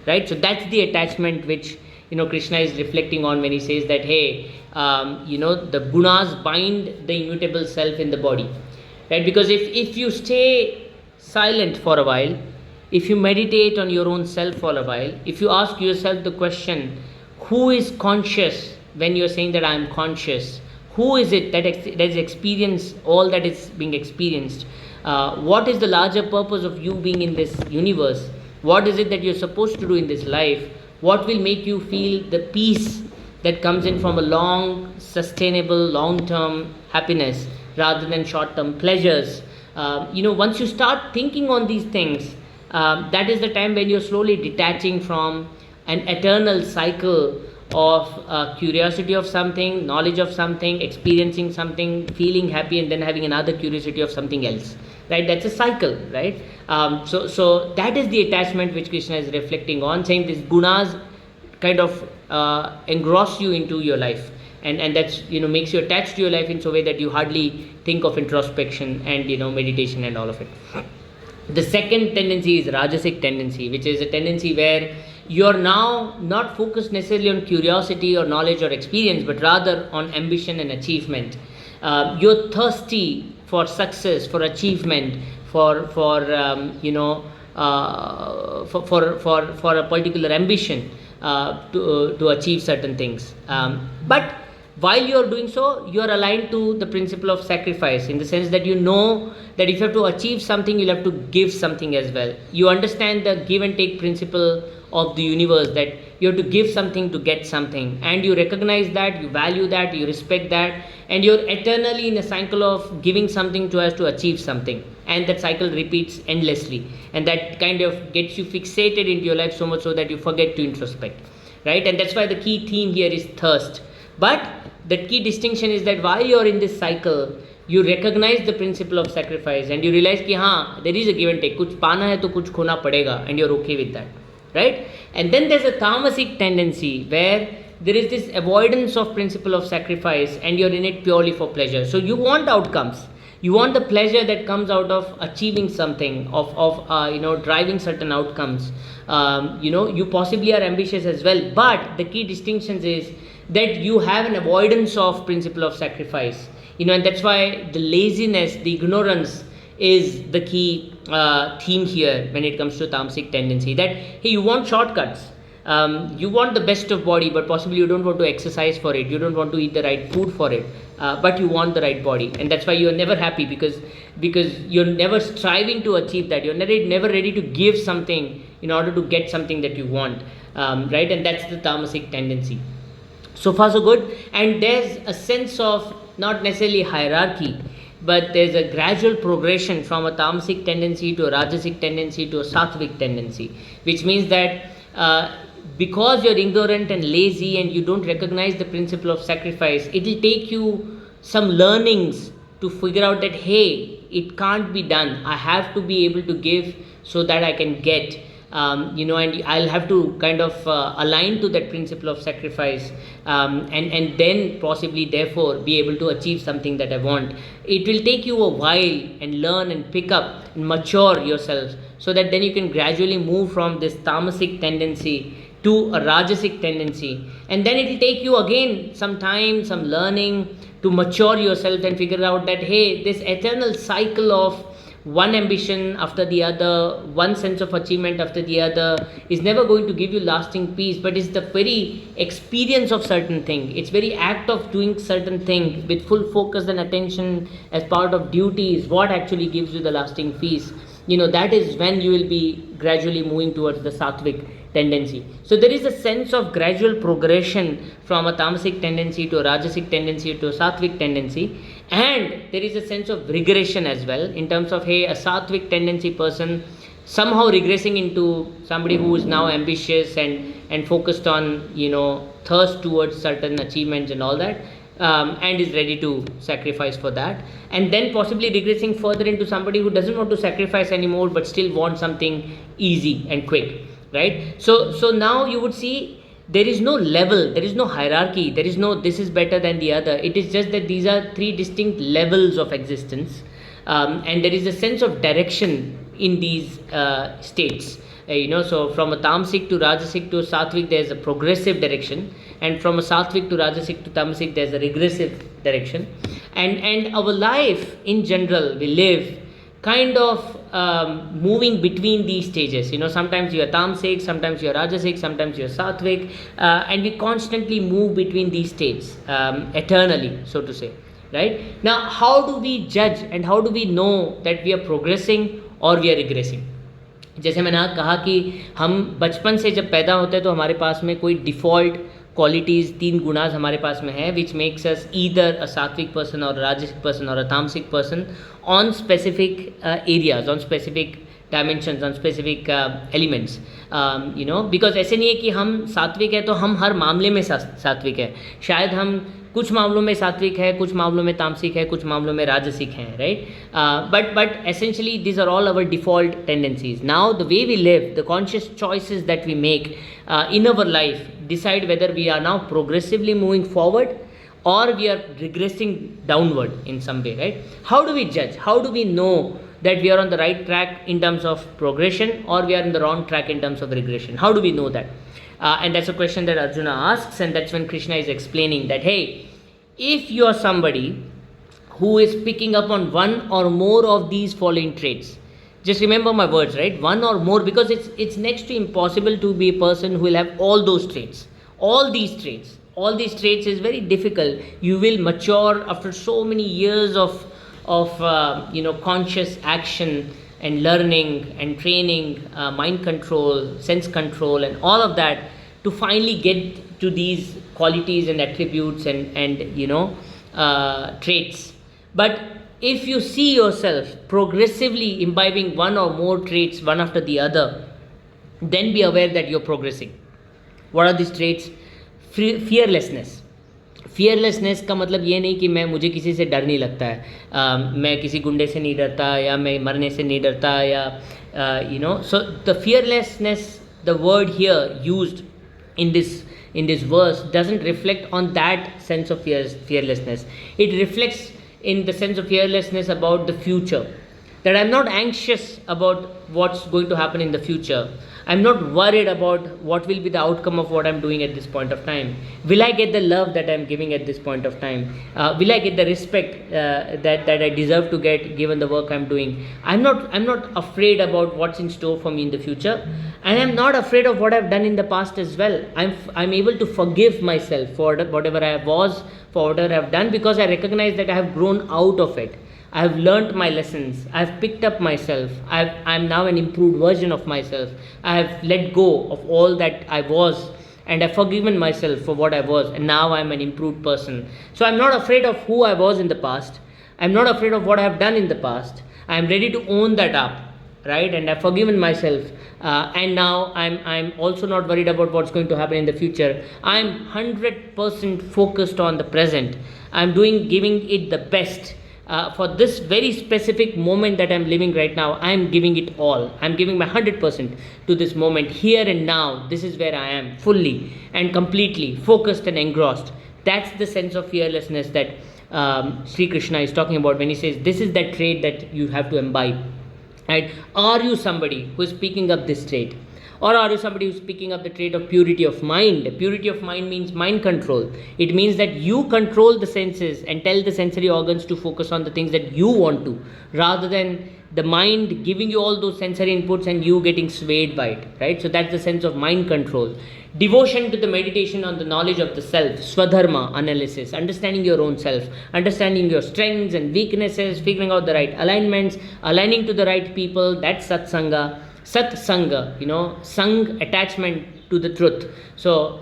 S1: right? So that's the attachment which Krishna is reflecting on when he says that, hey, the gunas bind the immutable self in the body, right? Because if you stay silent for a while, if you meditate on your own self for a while, if you ask yourself the question, who is conscious when you're saying that I am conscious? Who is it that is experience all that is being experienced? What is the larger purpose of you being in this universe? What is it that you're supposed to do in this life? What will make you feel the peace that comes in from a long, sustainable, long-term happiness rather than short-term pleasures? Once you start thinking on these things, that is the time when you're slowly detaching from an eternal cycle of curiosity of something, knowledge of something, experiencing something, feeling happy, and then having another curiosity of something else, right? That's a cycle, right? So that is the attachment which Krishna is reflecting on, saying these gunas kind of engross you into your life, and that's makes you attached to your life in so a way that you hardly think of introspection and meditation and all of it. The second tendency is rajasic tendency, which is a tendency where you're now not focused necessarily on curiosity or knowledge or experience, but rather on ambition and achievement. You're thirsty for success, for achievement, for a particular ambition to achieve certain things. But while you're doing so, you're aligned to the principle of sacrifice, in the sense that you know that if you have to achieve something, you'll have to give something as well. You understand the give and take principle of the universe, that you have to give something to get something, and you recognize that, you value that, you respect that, and you're eternally in a cycle of giving something to us to achieve something, and that cycle repeats endlessly, and that kind of gets you fixated into your life so much so that you forget to introspect, right? And that's why the key theme here is thirst. But the key distinction is that while you're in this cycle, you recognize the principle of sacrifice and you realize कि हाँ, there is a give and take, कुछ पाना है तो कुछ खोना पड़ेगा, and you're okay with that, right? And then there's a tamasic tendency where there is this avoidance of principle of sacrifice and you're in it purely for pleasure. So you want outcomes, you want the pleasure that comes out of achieving something, of driving certain outcomes. You possibly are ambitious as well, but the key distinctions is that you have an avoidance of principle of sacrifice, and that's why the laziness, the ignorance is the key theme here when it comes to tamasic tendency. That hey, you want shortcuts, you want the best of body, but possibly you don't want to exercise for it, you don't want to eat the right food for it, but you want the right body, and that's why you are never happy because you're never striving to achieve that. You're never ready to give something in order to get something that you want, right? And that's the tamasic tendency. So far so good. And there's a sense of not necessarily hierarchy, but there's a gradual progression from a tamasic tendency to a rajasic tendency to a sattvic tendency, which means that because you're ignorant and lazy and you don't recognize the principle of sacrifice, it will take you some learnings to figure out that hey, it can't be done, I have to be able to give so that I can get, and I'll have to kind of align to that principle of sacrifice, and then possibly therefore be able to achieve something that I want. It will take you a while and learn and pick up and mature yourself, so that then you can gradually move from this tamasic tendency to a rajasic tendency, and then it will take you again some time, some learning to mature yourself and figure out that hey, this eternal cycle of one ambition after the other, one sense of achievement after the other is never going to give you lasting peace, but it's the very experience of certain thing, it's very act of doing certain thing with full focus and attention as part of duty is what actually gives you the lasting peace. That is when you will be gradually moving towards the sattvic tendency. So there is a sense of gradual progression from a tamasic tendency to a rajasic tendency to a sattvic tendency, and there is a sense of regression as well, in terms of hey, a sattvic tendency person somehow regressing into somebody who is now ambitious and focused on thirst towards certain achievements and all that, and is ready to sacrifice for that, and then possibly regressing further into somebody who doesn't want to sacrifice anymore but still wants something easy and quick, right? So now you would see there is no level, there is no hierarchy, there is no this is better than the other. It is just that these are three distinct levels of existence, and there is a sense of direction in these states. So from a tamasic to rajasic to sattvic, there is a progressive direction, and from a sattvic to rajasic to tamasic, there is a regressive direction. And our life in general, we live kind of moving between these stages. Sometimes you are tamasic, sometimes you are rajasic, sometimes you are sattvic, and we constantly move between these states eternally, so to say, right? Now, how do we judge and how do we know that we are progressing or we are regressing? जैसे मैंने कहा कि हम बचपन से जब पैदा होते हैं तो हमारे पास में कोई डिफ़ॉल्ट क्वालिटीज़, 3 गुणास हमारे पास में है, विच मेक्स अस ईदर अ सात्विक पर्सन और राजसिक पर्सन और अ तामसिक person on specific areas, on specific dimensions, on specific elements. Because ऐसे नहीं है कि हम सात्विक है तो हम हर मामले में सात्विक है. शायद हम कुछ मामलों में सात्विक है, कुछ मामलों में तामसिक है, कुछ मामलों में राजसिक हैं, right? But essentially these are all our default tendencies. Now the way we live, the conscious choices that we make in our life decide whether we are now progressively moving forward or we are regressing downward in some way, right? How do we judge? How do we know that we are on the right track in terms of progression or we are in the wrong track in terms of regression? How do we know that? And that's a question that Arjuna asks, and that's when Krishna is explaining that, hey, if you are somebody who is picking up on one or more of these following traits, just remember my words, right? One or more, because it's next to impossible to be a person who will have all those traits, all these traits. All these traits is very difficult. You will mature after so many years of conscious action and learning and training, mind control, sense control, and all of that to finally get to these qualities and attributes and traits. But if you see yourself progressively imbibing one or more traits one after the other, then be aware that you're progressing. What are these traits? Fearlessness. Fearlessness का मतलब ये नहीं कि मुझे किसी से डर नहीं लगता है, मैं किसी गुंडे से नहीं डरता, या मैं मरने से नहीं डरता, या so the fearlessness, the word here used in this verse doesn't reflect on that sense of fearlessness. It reflects in the sense of fearlessness about the future, that I'm not anxious about what's going to happen in the future. I'm not worried about what will be the outcome of what I'm doing at this point of time. Will I get the love that I'm giving at this point of time? Will I get the respect that I deserve to get given the work I'm doing? I'm not afraid about what's in store for me in the future, and I'm not afraid of what I've done in the past as well. I'm able to forgive myself for whatever I was, for whatever I've done, because I recognize that I have grown out of it. I have learnt my lessons. I have picked up myself. I'm now an improved version of myself. I have let go of all that I was, and I've forgiven myself for what I was, and now I'm an improved person. So I'm not afraid of who I was in the past. I'm not afraid of what I have done in the past. I'm ready to own that up, right? And I've forgiven myself, and now I'm also not worried about what's going to happen in the future. I'm 100% focused on the present. I'm giving it the best. For this very specific moment that I'm living right now, I'm giving it all. I'm giving my 100% to this moment, here and now. This is where I am, fully and completely focused and engrossed. That's the sense of fearlessness that Sri Krishna is talking about when he says this is that trait that you have to imbibe. Right? Are you somebody who is picking up this trait? Or are you somebody who's picking up the trait of purity of mind? Purity of mind means mind control. It means that you control the senses and tell the sensory organs to focus on the things that you want to, rather than the mind giving you all those sensory inputs and you getting swayed by it, right? So that's the sense of mind control. Devotion to the meditation on the knowledge of the self, swadharma analysis, understanding your own self, understanding your strengths and weaknesses, figuring out the right alignments, aligning to the right people, that's satsanga. Satsanga, sang, attachment to the truth. So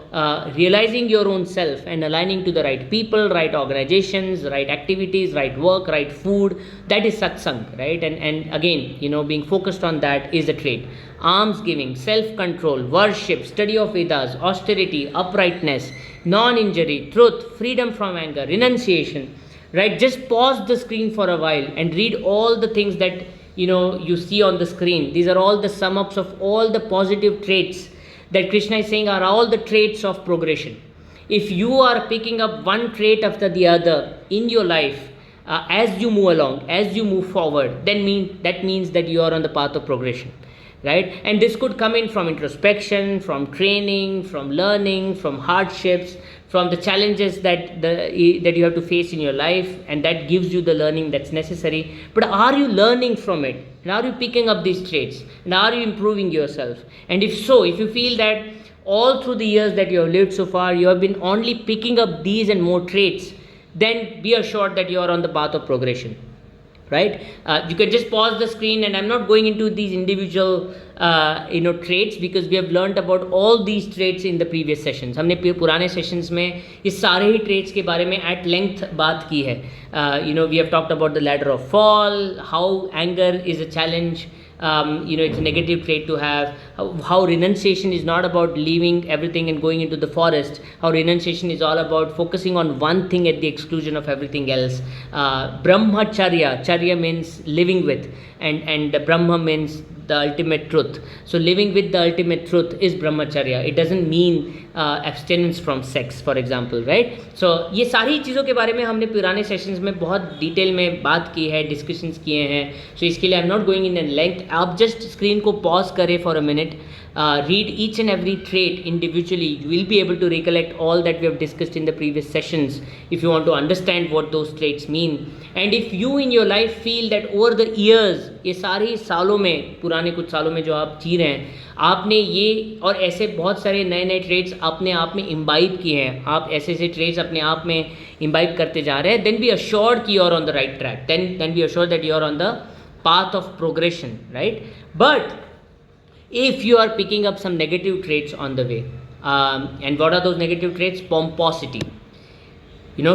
S1: realizing your own self and aligning to the right people, right organizations, right activities, right work, right food, that is satsang, right? And again, being focused on that is the trait. Alms giving, self-control, worship, study of Vedas, austerity, uprightness, non-injury, truth, freedom from anger, renunciation, right? Just pause the screen for a while and read all the things that you see on the screen. These are all the sum ups of all the positive traits that Krishna is saying are all the traits of progression. If you are picking up one trait after the other in your life, as you move along, as you move forward, that means that you are on the path of progression, right? And this could come in from introspection, from training, from learning, from hardships, from the challenges that you have to face in your life, and that gives you the learning that's necessary. But are you learning from it? And are you picking up these traits? And are you improving yourself? And if so, if you feel that all through the years that you have lived so far, you have been only picking up these and more traits, then be assured that you are on the path of progression. Right? You can just pause the screen, and I'm not going into these individual traits, because we have learnt about all these traits in the previous sessions. हमने पुराने sessions में ये सारे ही traits के बारे में at length बात की है. We have talked about the ladder of fall, how anger is a challenge. It's a negative trait to have. How renunciation is not about leaving everything and going into the forest. How renunciation is all about focusing on one thing at the exclusion of everything else. Brahmacharya, charya means living with, and the Brahma means the ultimate truth. So living with the ultimate truth is brahmacharya. It doesn't mean abstinence from sex, for example, right? So ये सारी चीज़ों के बारे में हमने पुराने sessions में बहुत डिटेल में बात की है, डिस्कशंस किए हैं. So इसके लिए I am not going in length. आप जस्ट स्क्रीन को पॉज करें for a minute. Read each and every trait individually. You will be able to recollect all that we have discussed in the previous sessions if you want to understand what those traits mean. And if you in your life feel that over the years, ये सारे सालों में, पुराने कुछ सालों में जो आप जी रहे हैं, आपने ये और ऐसे बहुत सारे नए नए ट्रेड्स अपने आप में इम्बाइब किए हैं, आप ऐसे ऐसे ट्रेड्स अपने आप में इम्बाइब करते जा रहे हैं, then be assured कि you are on the right track. Then be assured that you are on the path of progression, right? But if you are picking up some negative traits on the way, and what are those negative traits? Pomposity,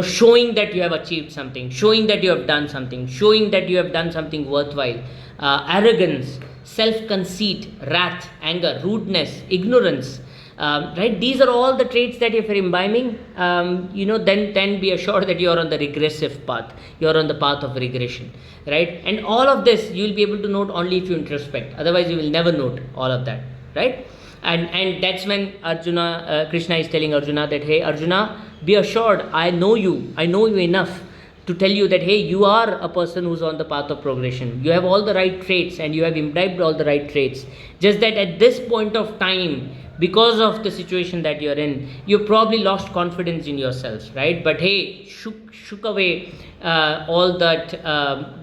S1: showing that you have achieved something, showing that you have done something, showing that you have done something worthwhile, arrogance, self-conceit, wrath, anger, rudeness, ignorance, right? These are all the traits that if you're imbibing, then be assured that you're on the regressive path. You're on the path of regression, right? And all of this you'll be able to note only if you introspect. Otherwise, you will never note all of that, right? And that's when Krishna is telling Arjuna that, hey, Arjuna, be assured, I know you enough to tell you that, hey, you are a person who's on the path of progression. You have all the right traits and you have imbibed all the right traits. Just that at this point of time, because of the situation that you're in, you've probably lost confidence in yourself, right? But hey, shook away all that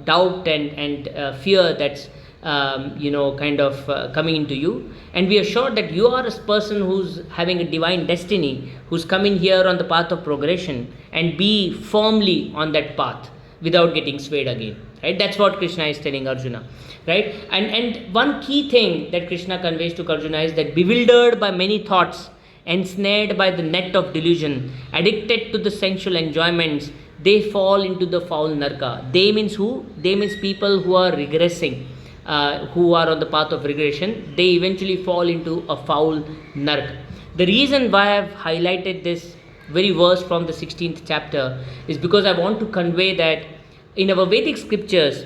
S1: doubt and fear that's coming into you, and be assured that you are a person who's having a divine destiny, who's coming here on the path of progression, and be firmly on that path without getting swayed again, right? That's what Krishna is telling Arjuna, right? And one key thing that Krishna conveys to Arjuna is that bewildered by many thoughts, ensnared by the net of delusion, addicted to the sensual enjoyments, they fall into the foul narka. They means who? They means people who are regressing, who are on the path of regression. They eventually fall into a foul nark. The reason why I've highlighted this very verse from the 16th chapter is because I want to convey that in our Vedic scriptures,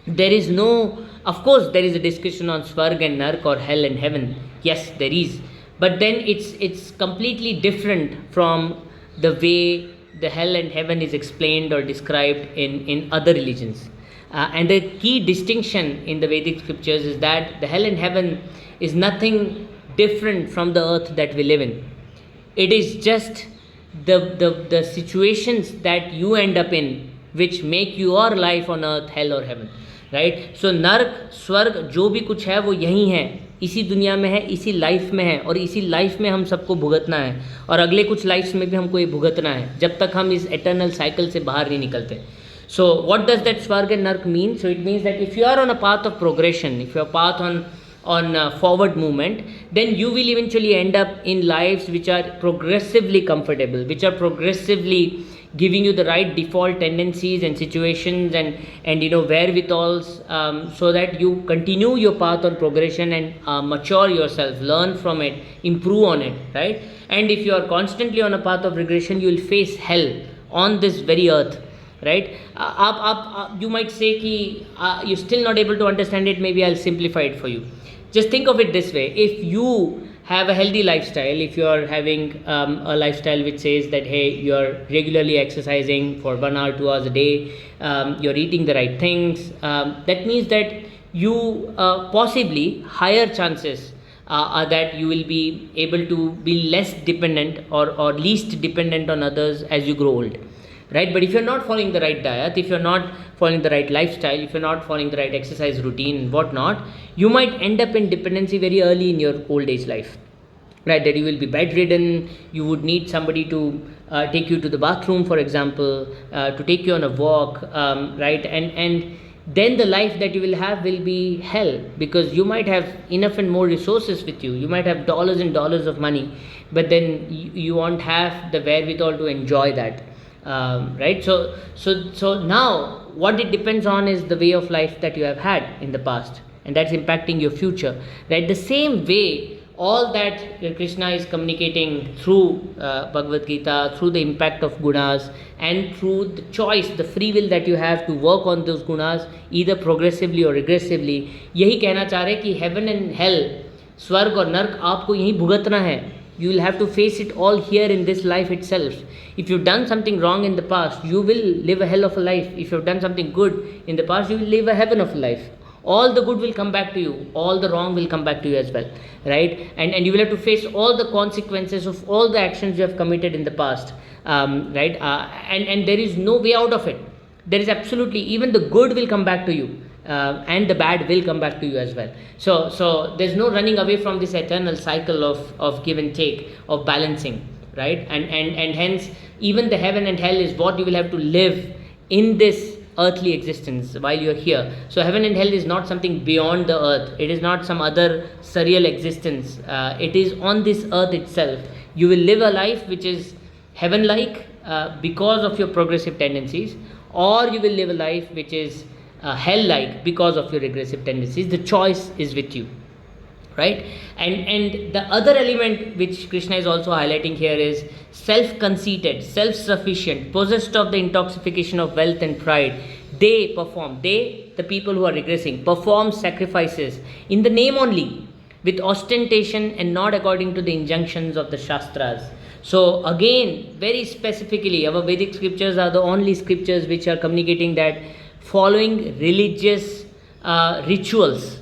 S1: there is no, of course, there is a discussion on Swarg and Nark or hell and heaven. Yes, there is. But then it's completely different from the way the hell and heaven is explained or described in other religions. And the key distinction in the Vedic scriptures is that the hell and heaven is nothing different from the earth that we live in. It is just the situations that you end up in which make your life on earth hell or heaven, right? So नर्क स्वर्ग जो भी कुछ है वो यहीं है, इसी दुनिया में है, इसी लाइफ में है, और इसी लाइफ में हम सबको भुगतना है, और अगले कुछ लाइफ्स में भी हमको ये भुगतना है जब तक हम इस एटर्नल साइकिल से बाहर नहीं निकलते. So what does that Swarg and Nark mean? So it means that if you are on a path of progression, if you are path on forward movement, then you will eventually end up in lives which are progressively comfortable, which are progressively giving you the right default tendencies and situations and wherewithals, so that you continue your path on progression and mature yourself, learn from it, improve on it, right? And if you are constantly on a path of regression, you will face hell on this very earth, right? You might say ki you're still not able to understand it. Maybe I'll simplify it for you. Just think of it this way: if you have a healthy lifestyle, if you are having a lifestyle which says that, hey, you're regularly exercising for 1 hour, 2 hours a day, you're eating the right things, that means that you possibly higher chances are that you will be able to be less dependent or least dependent on others as you grow old. Right? But if you're not following the right diet, if you're not following the right lifestyle, if you're not following the right exercise routine and whatnot, you might end up in dependency very early in your old age life. Right? That you will be bedridden, you would need somebody to take you to the bathroom, for example, to take you on a walk, right? And then the life that you will have will be hell, because you might have enough and more resources with you. You might have dollars and dollars of money, but then you won't have the wherewithal to enjoy that. Right? So now what it depends on is the way of life that you have had in the past, and that's impacting your future. Right? The same way, all that Krishna is communicating through Bhagavad Gita, through the impact of Gunas, and through the choice, the free will that you have to work on those Gunas, either progressively or regressively, यही कहना चाह रहे कि heaven and hell, स्वर्ग और नर्क आपको यहीं भुगतना है. You will have to face it all here in this life itself. If you've done something wrong in the past, you will live a hell of a life. If you've done something good in the past, you will live a heaven of a life. All the good will come back to you. All the wrong will come back to you as well. Right? And you will have to face all the consequences of all the actions you have committed in the past. Right? And there is no way out of it. There is absolutely, even the good will come back to you. And the bad will come back to you as well. So there's no running away from this eternal cycle of give and take, of balancing, right? And hence, even the heaven and hell is what you will have to live in this earthly existence while you're here. So heaven and hell is not something beyond the earth. It is not some other surreal existence. It is on this earth itself. You will live a life which is heaven-like because of your progressive tendencies, or you will live a life which is hell-like because of your regressive tendencies. The choice is with you, right? And the other element which Krishna is also highlighting here is self-conceited, self-sufficient, possessed of the intoxication of wealth and pride. The people who are regressing, perform sacrifices in the name only, with ostentation and not according to the injunctions of the Shastras. So again, very specifically, our Vedic scriptures are the only scriptures which are communicating that following religious rituals,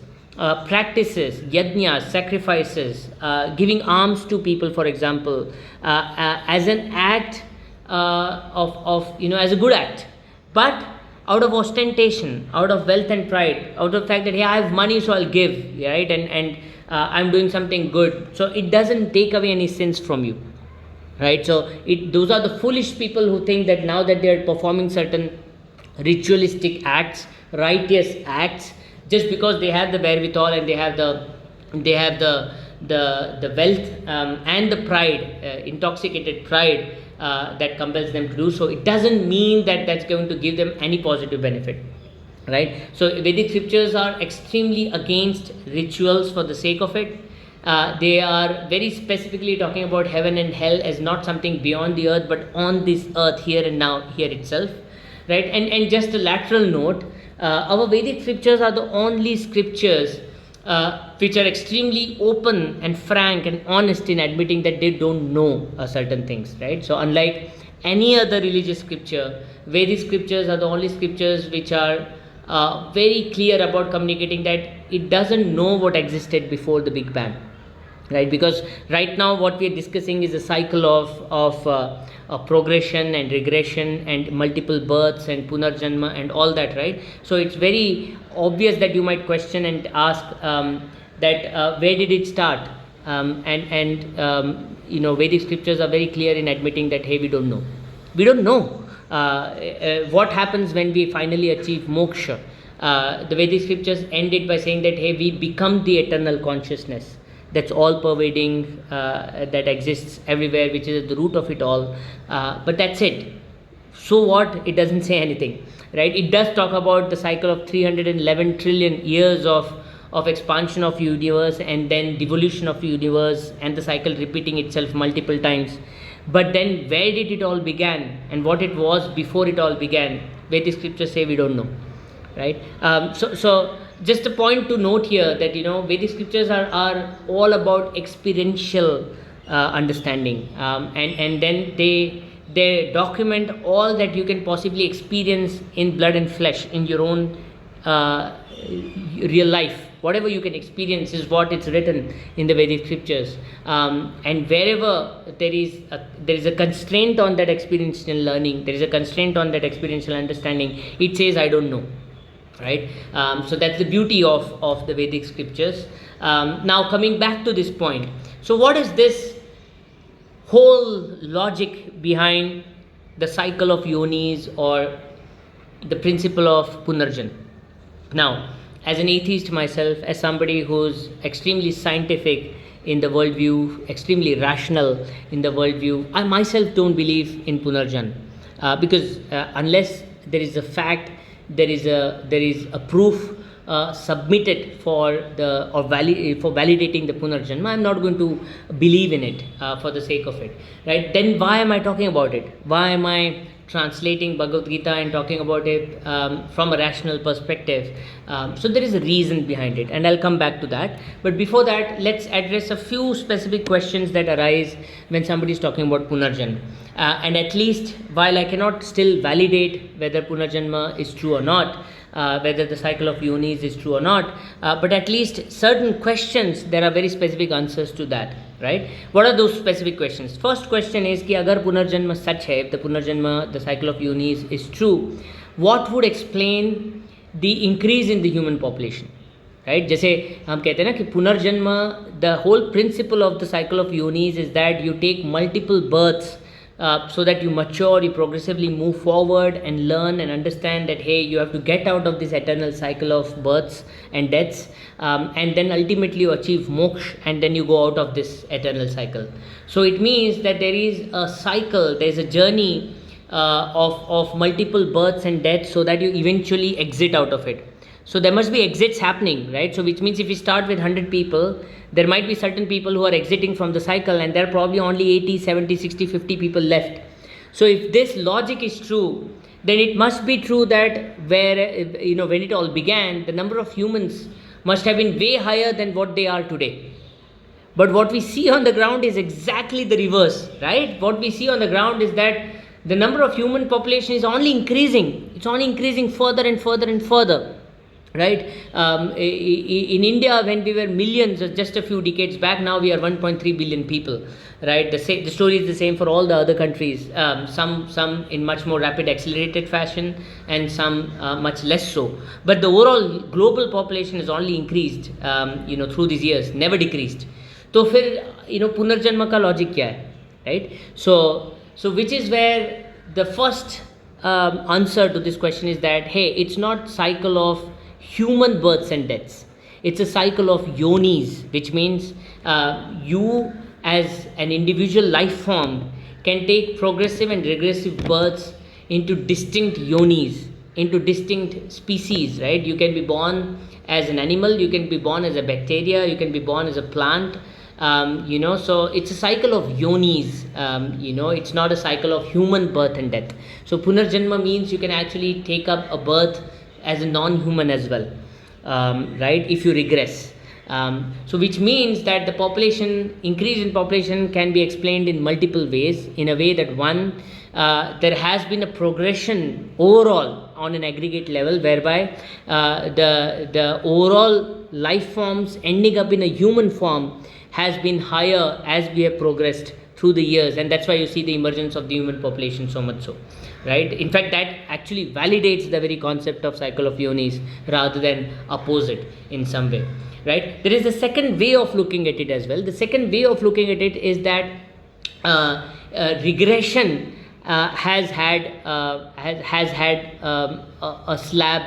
S1: practices, yajnas, sacrifices, giving alms to people, for example, as an act as a good act, but out of ostentation, out of wealth and pride, out of the fact that, hey, I have money, so I'll give, right? And I'm doing something good. So it doesn't take away any sins from you, right? So those are the foolish people who think that now that they are performing certain ritualistic acts, righteous acts, just because they have the wherewithal and they have the wealth and the pride, intoxicated pride, that compels them to do so, it doesn't mean that that's going to give them any positive benefit, right? So Vedic scriptures are extremely against rituals for the sake of it. They are very specifically talking about heaven and hell as not something beyond the earth, but on this earth, here and now, here itself, right? And just a lateral note, our Vedic scriptures are the only scriptures which are extremely open and frank and honest in admitting that they don't know certain things, right? So unlike any other religious scripture, Vedic scriptures are the only scriptures which are very clear about communicating that it doesn't know what existed before the Big Bang, right? Because right now what we are discussing is a cycle of progression and regression and multiple births and punarjanma and all that, right? So it's very obvious that you might question and ask that where did it start? Vedic scriptures are very clear in admitting that, hey, we don't know what happens when we finally achieve moksha. The Vedic scriptures end it by saying that, hey, we become the eternal consciousness that's all pervading, that exists everywhere, which is at the root of it all, but that's it. So what? It doesn't say anything, right? It does talk about the cycle of 311 trillion years of expansion of universe and then devolution of universe, and the cycle repeating itself multiple times. But then where did it all began and what it was before it all began? Vedic scriptures say we don't know, right? So just a point to note here that Vedic scriptures are all about experiential understanding, and then they document all that you can possibly experience in blood and flesh in your own real life. Whatever you can experience is what it's written in the Vedic scriptures, and wherever there is a constraint on that experiential learning, there is a constraint on that experiential understanding, it says I don't know, right? So that's the beauty of the Vedic scriptures. Now coming back to this point, so what is this whole logic behind the cycle of yonis or the principle of punarjan? Now, as an atheist myself, as somebody who's extremely scientific in the worldview, extremely rational in the worldview, I myself don't believe in punarjan, because unless there is a fact, there is a proof submitted for validating the punarjanma, I'm not going to believe in it for the sake of it, right? Then why am I talking about it? Why am I translating Bhagavad Gita and talking about it from a rational perspective? So there is a reason behind it, and I'll come back to that. But before that, let's address a few specific questions that arise when somebody is talking about punarjanma. And at least, while I cannot still validate whether punarjanma is true or not, whether the cycle of yonis is true or not, but at least certain questions, there are very specific answers to that, right? What are those specific questions? First question is कि अगर पुनर्जन्म सच है, if the punarjanma, the cycle of yonis is true, what would explain the increase in the human population, right? जैसे हम कहते हैं ना कि पुनर्जन्म, the whole principle of the cycle of yonis is that you take multiple births, so that you mature, you progressively move forward and learn and understand that, hey, you have to get out of this eternal cycle of births and deaths, and then ultimately you achieve moksha, and then you go out of this eternal cycle. So it means that there is a cycle, there is a journey of multiple births and deaths, so that you eventually exit out of it. So there must be exits happening, right? So which means if we start with 100 people, there might be certain people who are exiting from the cycle, and there are probably only 80, 70, 60, 50 people left. So if this logic is true, then it must be true that when it all began, the number of humans must have been way higher than what they are today. But what we see on the ground is exactly the reverse, right? What we see on the ground is that the number of human population is only increasing. It's only increasing further and further and further, right? In India, when we were millions just a few decades back, now we are 1.3 billion people, right? The story is the same for all the other countries. Some in much more rapid, accelerated fashion, and some much less so. But the overall global population has only increased, through these years, never decreased. तो फिर पुनर्जन्म का logic क्या है, right? So which is where the first answer to this question is that, hey, it's not cycle of human births and deaths. It's a cycle of yonis, which means you as an individual life form can take progressive and regressive births into distinct yonis, into distinct species, right? You can be born as an animal, you can be born as a bacteria, you can be born as a plant. So it's a cycle of yonis, it's not a cycle of human birth and death. So punarjanma means you can actually take up a birth as a non-human as well, right, if you regress. So which means that the increase in population can be explained in multiple ways, in a way that one, there has been a progression overall on an aggregate level, whereby the overall life forms ending up in a human form has been higher as we have progressed through the years, and that's why you see the emergence of the human population so much so, right? In fact, that actually validates the very concept of cycle of yonis rather than oppose it in some way, right? There is a second way of looking at it as well. The second way of looking at it is that regression has had a slab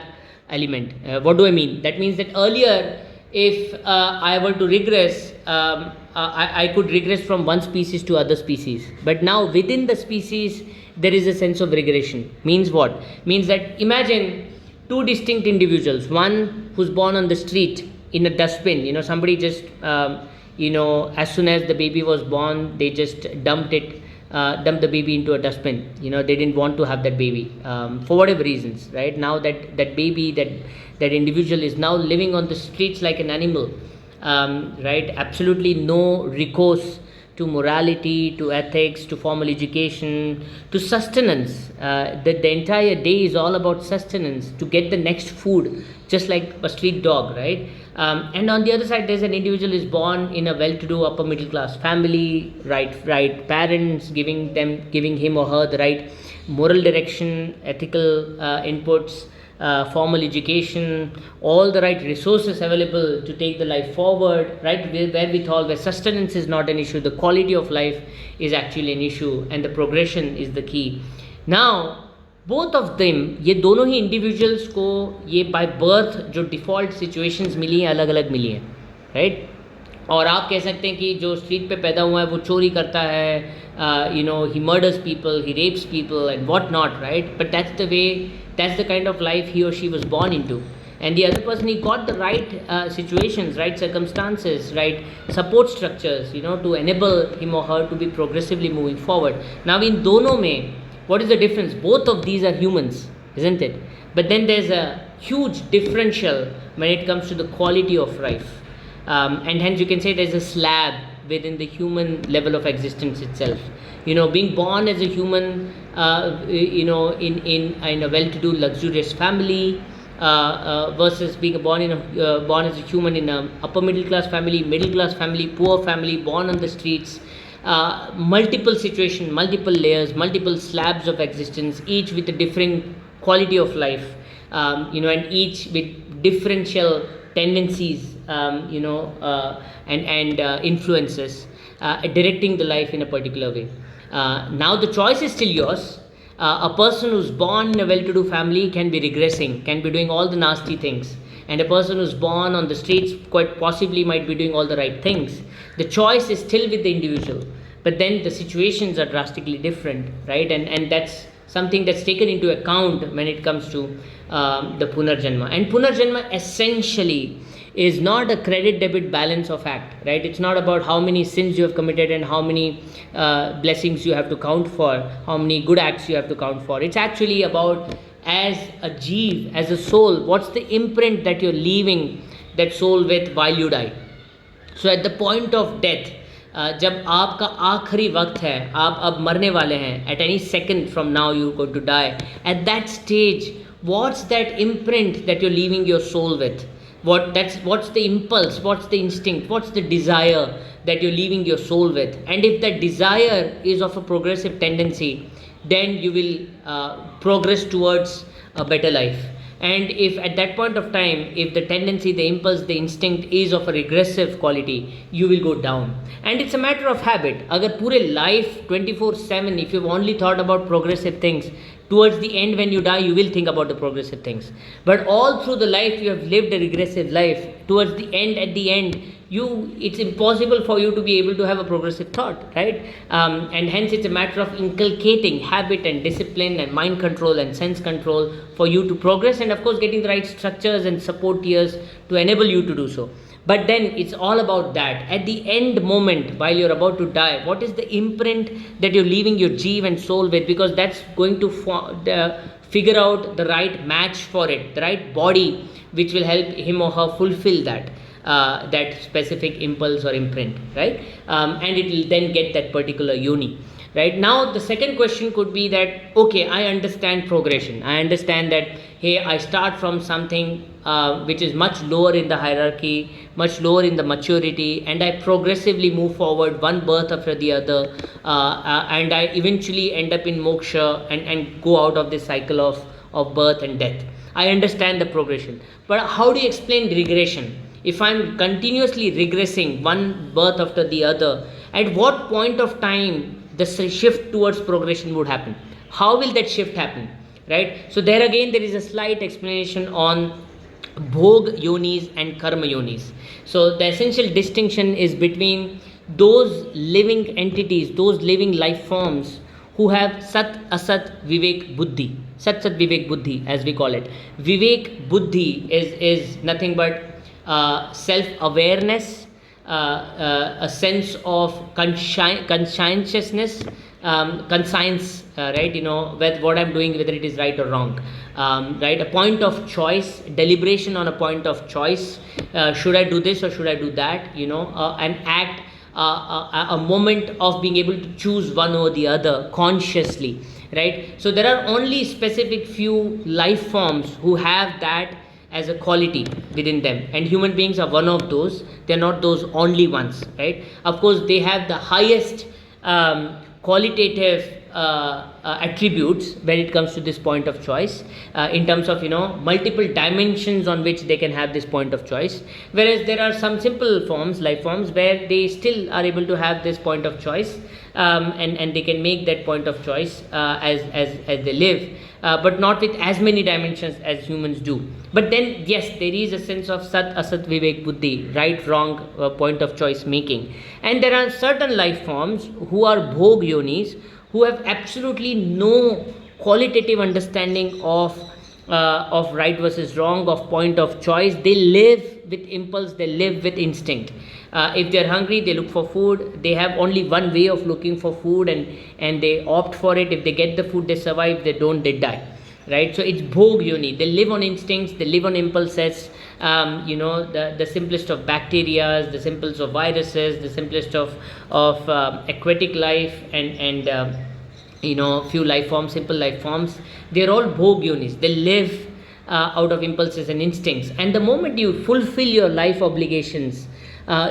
S1: element. What do I mean? That means that earlier, if I were to regress, I could regress from one species to other species. But now within the species, there is a sense of regression. Means what? Means that imagine two distinct individuals. One who's born on the street in a dustbin. Somebody just, as soon as the baby was born, they just dumped the baby into a dustbin. They didn't want to have that baby for whatever reasons, right? Now that baby, that individual is now living on the streets like an animal, right? Absolutely no recourse to morality, to ethics, to formal education, to sustenance. The entire day is all about sustenance, to get the next food, just like a street dog, right? And on the other side, there's an individual is born in a well-to-do upper middle class family, right parents giving him or her the right moral direction, ethical inputs, formal education, all the right resources available to take the life forward, right? Where sustenance is not an issue, the quality of life is actually an issue, and the progression is the key. Now, both of them, ये दोनों ही individuals को ये by birth जो default situations मिली हैं अलग अलग मिली हैं, right? और आप कह सकते हैं कि जो स्ट्रीट पे पैदा हुआ है वो चोरी करता है, he murders people, he rapes people and what not, right? But that's the kind of life he or she was born into. And the other person, he got the right situations, right circumstances, right support structures, to enable him or her to be progressively moving forward. Now in dono mein, what is the difference? Both of these are humans, isn't it? But then there's a huge differential when it comes to the quality of life. And hence you can say there's a slab within the human level of existence itself. Being born as a human, in a well-to-do luxurious family, versus being born as a human in a upper middle class family, poor family, born on the streets. Multiple situations, multiple layers, multiple slabs of existence, each with a different quality of life, and each with differential tendencies, and influences, directing the life in a particular way. Now the choice is still yours. A person who's born in a well-to-do family can be regressing, can be doing all the nasty things, and a person who's born on the streets quite possibly might be doing all the right things. The choice is still with the individual, but then the situations are drastically different, right? And that's something that's taken into account when it comes to the punarjanma. And punarjanma essentially is not a credit debit balance of act, right? It's not about how many sins you have committed and how many blessings you have to count for, how many good acts you have to count for. It's actually about, as a jeev, as a soul, what's the imprint that you're leaving that soul with while you die. So at the point of death, जब आपका आखिरी वक्त है, आप अब मरने वाले हैं, at any second from now you're going to die, at that stage, what's that imprint that you're leaving your soul with? What's the impulse, what's the instinct, what's the desire that you're leaving your soul with? And if that desire is of a progressive tendency, then you will progress towards a better life. And if at that point of time, if the tendency, the impulse, the instinct is of a regressive quality, you will go down. And it's a matter of habit. Agar pure life 24/7, if you've only thought about progressive things, towards the end when you die, you will think about the progressive things. But all through the life, you have lived a regressive life. Towards the end, at the end, it's impossible for you to be able to have a progressive thought, right? And hence it's a matter of inculcating habit and discipline and mind control and sense control for you to progress, and of course getting the right structures and support tiers to enable you to do so. But then it's all about that. At the end moment, while you're about to die, what is the imprint that you're leaving your jeev and soul with? Because that's going to figure out the right match for it, the right body which will help him or her fulfill that specific impulse or imprint, right? And it will then get that particular yoni. Right now, the second question could be that, okay, I understand progression. I understand that, hey, I start from something which is much lower in the hierarchy, much lower in the maturity, and I progressively move forward one birth after the other, and I eventually end up in moksha and go out of this cycle of birth and death. I understand the progression. But how do you explain regression? If I'm continuously regressing one birth after the other, at what point of time the shift towards progression would happen? How will that shift happen, right? So there again, there is a slight explanation on bhog yonis and karma yonis. So the essential distinction is between those living entities, those living life forms who have sat asat vivek buddhi, sat vivek buddhi as we call it. Vivek buddhi is nothing but self-awareness, a sense of conscientiousness, conscience, right? You know, with what I'm doing, whether it is right or wrong, right? A point of choice, deliberation on a point of choice. Should I do this or should I do that? You know, an act, a moment of being able to choose one or the other consciously, right? So there are only specific few life forms who have that as a quality within them, and human beings are one of those. They're not those only ones, right? Of course, they have the highest qualitative attributes when it comes to this point of choice, in terms of, you know, multiple dimensions on which they can have this point of choice, whereas there are some simple forms, life forms, where they still are able to have this point of choice, and they can make that point of choice as they live, but not with as many dimensions as humans do. But then yes, there is a sense of sat asat vivek buddhi, right wrong point of choice making. And there are certain life forms who are bhog yonis, who have absolutely no qualitative understanding of right versus wrong, of point of choice. They live with impulse, they live with instinct. If they're hungry, they look for food. They have only one way of looking for food, and they opt for it. If they get the food, they survive. If they don't, they die, right? So it's bhog yoni. They live on instincts, they live on impulses. You know, the simplest of bacteria, the simplest of viruses, the simplest of aquatic life, and you know, few life forms, simple life forms, they're all bhog yonis. They live out of impulses and instincts. And the moment you fulfill your life obligations,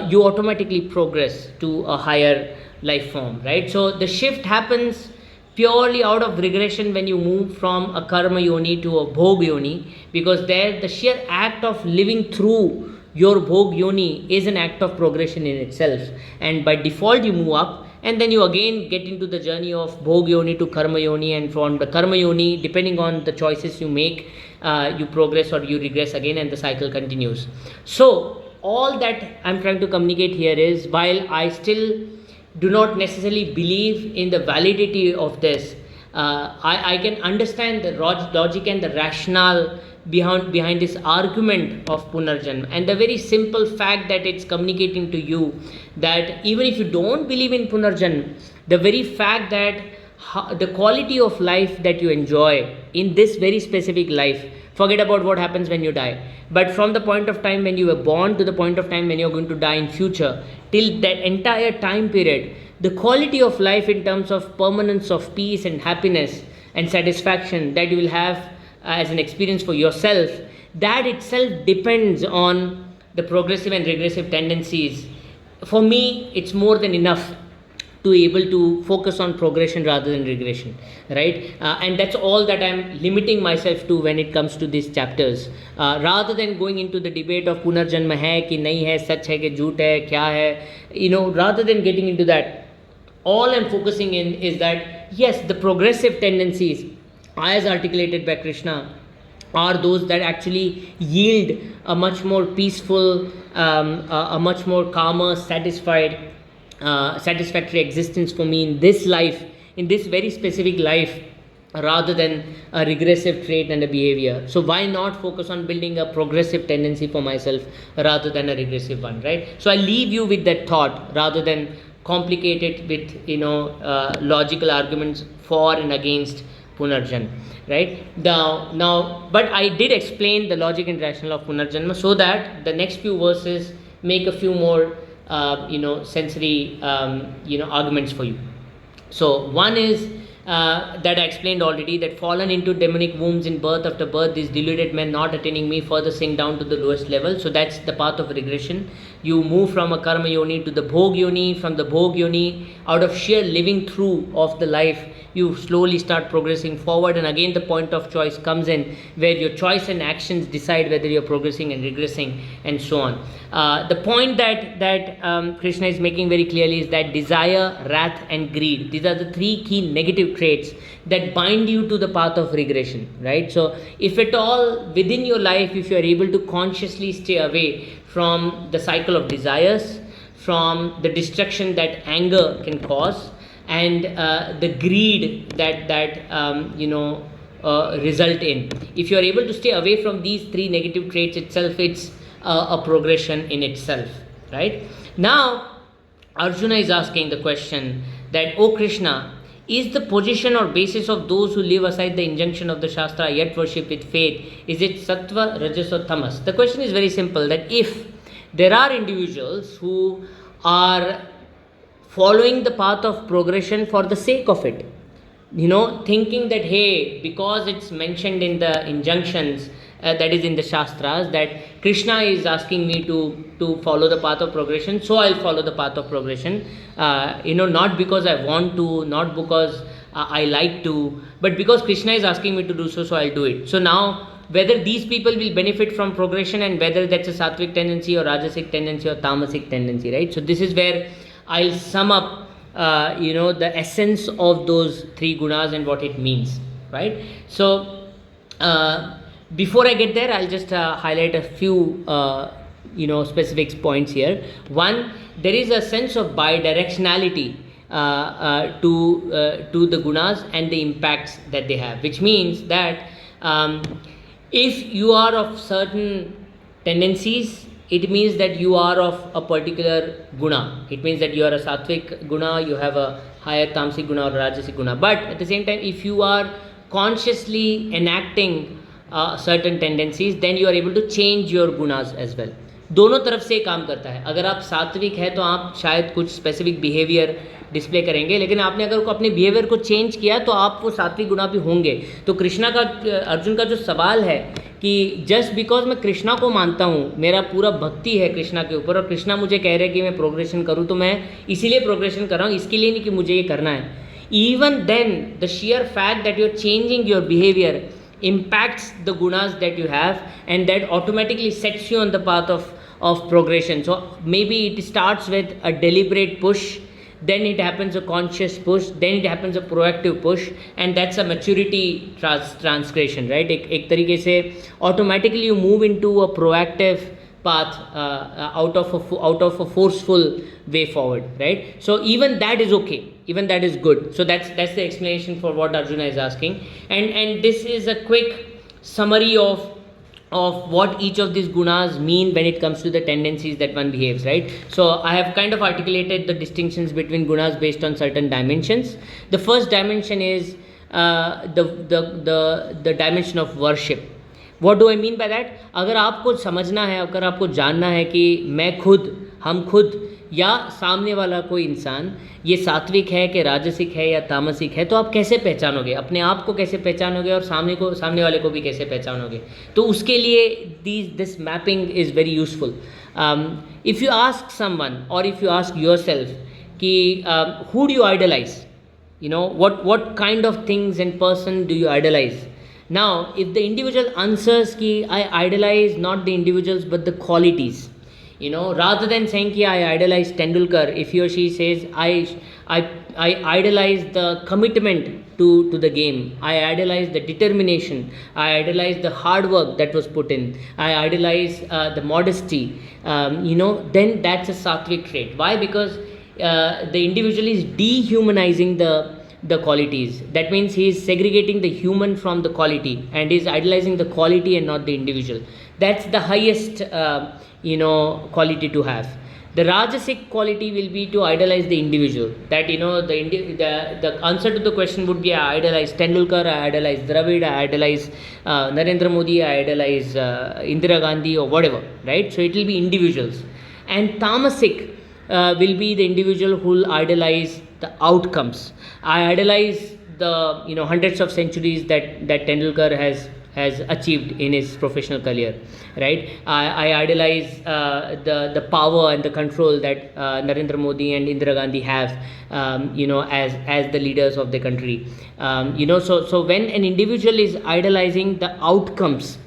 S1: you automatically progress to a higher life form, right? So the shift happens purely out of regression when you move from a karma yoni to a bhog yoni, because there the sheer act of living through your bhog yoni is an act of progression in itself, and by default you move up, and then you again get into the journey of bhog yoni to karma yoni, and from the karma yoni, depending on the choices you make, you progress or you regress again, and the cycle continues. So all that I'm trying to communicate here is, while I still do not necessarily believe in the validity of this, I can understand the logic and the rationale behind this argument of punarjanma, and the very simple fact that it's communicating to you that even if you don't believe in punarjanma, the very fact that the quality of life that you enjoy in this very specific life, forget about what happens when you die, but from the point of time when you were born to the point of time when you're going to die in future, till that entire time period, the quality of life in terms of permanence of peace and happiness and satisfaction that you will have as an experience for yourself, that itself depends on the progressive and regressive tendencies. For me, it's more than enough to be able to focus on progression rather than regression, right? And that's all that I'm limiting myself to when it comes to these chapters, rather than going into the debate of punarjanma hai ki nahi hai, sach hai ki jhoot hai, kya hai, rather than getting into that, all I'm focusing in is that yes, the progressive tendencies as articulated by Krishna are those that actually yield a much more peaceful, a much more calmer, satisfactory existence for me in this life, in this very specific life, rather than a regressive trait and a behavior. So why not focus on building a progressive tendency for myself rather than a regressive one, right? So I leave you with that thought rather than complicate it with logical arguments for and against punarjanma, right? Now, but I did explain the logic and rationale of punarjanma so that the next few verses make a few more sensory arguments for you. So one is that I explained already, that fallen into demonic wombs in birth after birth, these deluded men not attaining me further sink down to the lowest level. So that's the path of regression. You move from a karma yoni to the bhog yoni, from the bhog yoni, out of sheer living through of the life, you slowly start progressing forward, and again the point of choice comes in, where your choice and actions decide whether you're progressing and regressing, and so on. The point that Krishna is making very clearly is that desire, wrath and greed, these are the three key negative traits that bind you to the path of regression, right? So if at all within your life, if you are able to consciously stay away from the cycle of desires, from the destruction that anger can cause, and the greed that result in, if you are able to stay away from these three negative traits itself, it's a progression in itself, right? Now Arjuna is asking the question that, O Krishna, is the position or basis of those who live aside the injunction of the Shastra yet worship with faith, is it sattva, rajas or tamas? The question is very simple, that if there are individuals who are following the path of progression for the sake of it, thinking that, hey, because it's mentioned in the injunctions, that is in the Shastras, that Krishna is asking me to follow the path of progression, so I'll follow the path of progression, not because I want to, not because I like to, but because Krishna is asking me to do so I'll do it. So now, whether these people will benefit from progression, and whether that's a sattvic tendency or rajasic tendency or tamasic tendency, right? So this is where I'll sum up the essence of those three gunas and what it means, right? So before I get there, I'll just highlight a few specific points here. One, there is a sense of bidirectionality to the gunas and the impacts that they have, which means that if you are of certain tendencies, it means that you are of a particular guna. It means that you are a sattvic guna, you have a higher tamasic guna or rajasic guna. But at the same time, if you are consciously enacting certain tendencies, then you are able to change your gunas as well. दोनों तरफ से काम करता है. अगर आप सात्विक है तो आप शायद कुछ स्पेसिफिक बिहेवियर डिस्प्ले करेंगे, लेकिन आपने अगर को अपने बिहेवियर को चेंज किया तो आप वो सात्विक गुना भी होंगे. तो कृष्णा का, अर्जुन का जो सवाल है कि जस्ट बिकॉज मैं कृष्णा को मानता हूँ, मेरा पूरा भक्ति है कृष्णा के ऊपर, और कृष्णा मुझे कह रहे हैं कि मैं प्रोग्रेशन करूँ, तो मैं इसीलिए प्रोग्रेशन कर रहा हूँ, इसके लिए नहीं कि मुझे ये करना है. Even then the sheer fact that you're changing your behavior impacts the gunas that you have, and that automatically sets you on the path of progression. So maybe it starts with a deliberate push, then it happens a conscious push, then it happens a proactive push, and that's a maturity transgression, right? एक तरीके से automatically you move into a proactive path, out of a forceful way forward, right? So even that is okay, even that is good. So that's the explanation for what Arjuna is asking, and this is a quick summary of what each of these gunas mean when it comes to the tendencies that one behaves, right? So I have kind of articulated the distinctions between gunas based on certain dimensions. The first dimension is the dimension of worship. What do I mean by that? अगर आपको समझना है, अगर आपको जानना है कि मैं खुद, हम खुद या सामने वाला कोई इंसान ये सात्विक है कि राजसिक है या तामसिक है, तो आप कैसे पहचानोगे, अपने आप को कैसे पहचानोगे और सामने वाले को भी कैसे पहचानोगे? तो उसके लिए this mapping is very useful. If you ask someone और इफ़ यू आस्क योरसेल्फ कि who do you idolise, you know, what kind of things and person do you idolize? Now if the individual answers ki I idolize not the individuals but the qualities, you know, rather than saying ki I idolize Tendulkar, if he or she says I idolize the commitment to the game, I idolize the determination, I idolize the hard work that was put in, I idolize the modesty, you know, then that's a sattvic trait. Why? Because the individual is dehumanizing the qualities. That means he is segregating the human from the quality and is idolizing the quality and not the individual. That's the highest you know, quality to have. The rajasic quality will be to idolize the individual. That, you know, the answer to the question would be I idolize Tendulkar, I idolize Dravid, I idolize Narendra Modi, I idolize Indira Gandhi or whatever, right? So it will be individuals. And tamasic will be the individual who will idolize the outcomes. I idolize the, you know, hundreds of centuries that Tendulkar has achieved in his professional career, right? I idolize the power and the control that Narendra Modi and Indira Gandhi have, you know, as the leaders of the country. You know, so when an individual is idolizing the outcomes,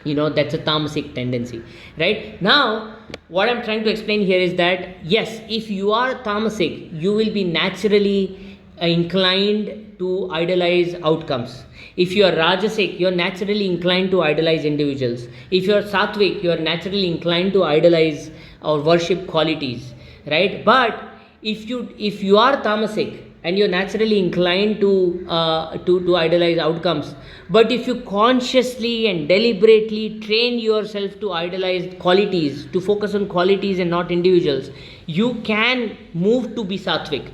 S1: you know, that's a tamasic tendency, right? Now what I'm trying to explain here is that yes, if you are tamasic, you will be naturally inclined to idolize outcomes. If you are rajasic, you are naturally inclined to idolize individuals. If you are sattvic, you are naturally inclined to idolize or worship qualities, right? But if you are tamasic and you're naturally inclined to idolize outcomes, but if you consciously and deliberately train yourself to idolize qualities, to focus on qualities and not individuals, you can move to be sattvic.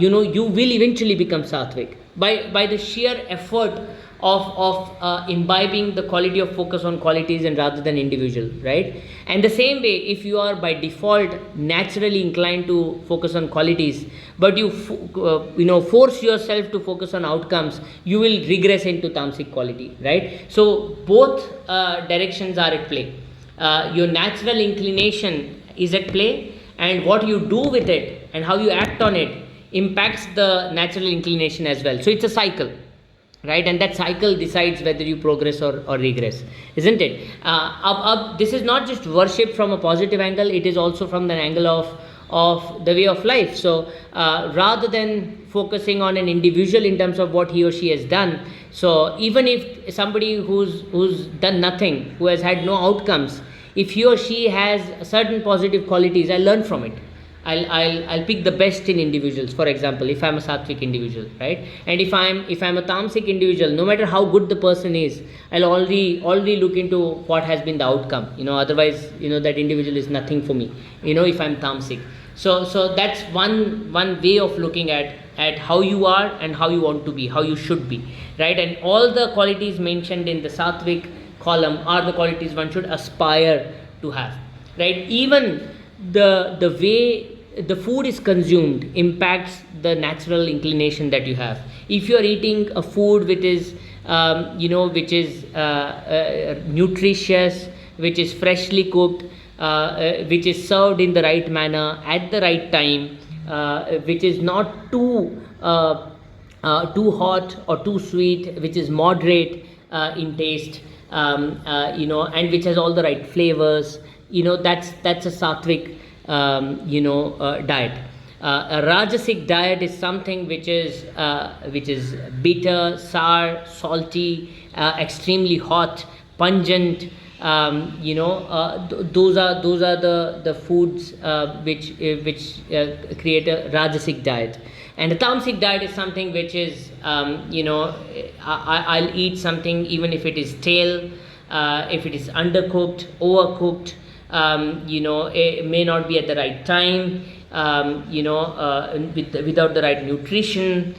S1: You know, you will eventually become sattvic by the sheer effort of imbibing the quality of focus on qualities and rather than individual, right? And the same way, if you are by default naturally inclined to focus on qualities, but you know, force yourself to focus on outcomes, you will regress into tamasic quality, right? So both directions are at play. Your natural inclination is at play, and what you do with it and how you act on it impacts the natural inclination as well. So it's a cycle, right? And that cycle decides whether you progress or regress, isn't it? This is not just worship from a positive angle, it is also from the angle of the way of life. So rather than focusing on an individual in terms of what he or she has done, so even if somebody who's done nothing, who has had no outcomes, if he or she has certain positive qualities, I learn from it. I'll pick the best in individuals. For example, if I'm a sattvic individual, right? And if I'm a tamasic individual, no matter how good the person is, I'll already look into what has been the outcome. You know, otherwise, you know, that individual is nothing for me. You know, if I'm tamasic. So that's one way of looking at how you are and how you want to be, how you should be, right? And all the qualities mentioned in the sattvic column are the qualities one should aspire to have, right? Even the way the food is consumed impacts the natural inclination that you have. If you are eating a food which is you know, which is nutritious, which is freshly cooked, which is served in the right manner at the right time, which is not too hot or too sweet, which is moderate in taste, you know, and which has all the right flavors, you know, that's a sattvic you know, diet. A rajasic diet is something which is bitter, sour, salty, extremely hot, pungent, those are the foods which create a rajasic diet. And a tamasic diet is something which is, I'll eat something even if it is stale, if it is undercooked, overcooked, it may not be at the right time, without the right nutrition,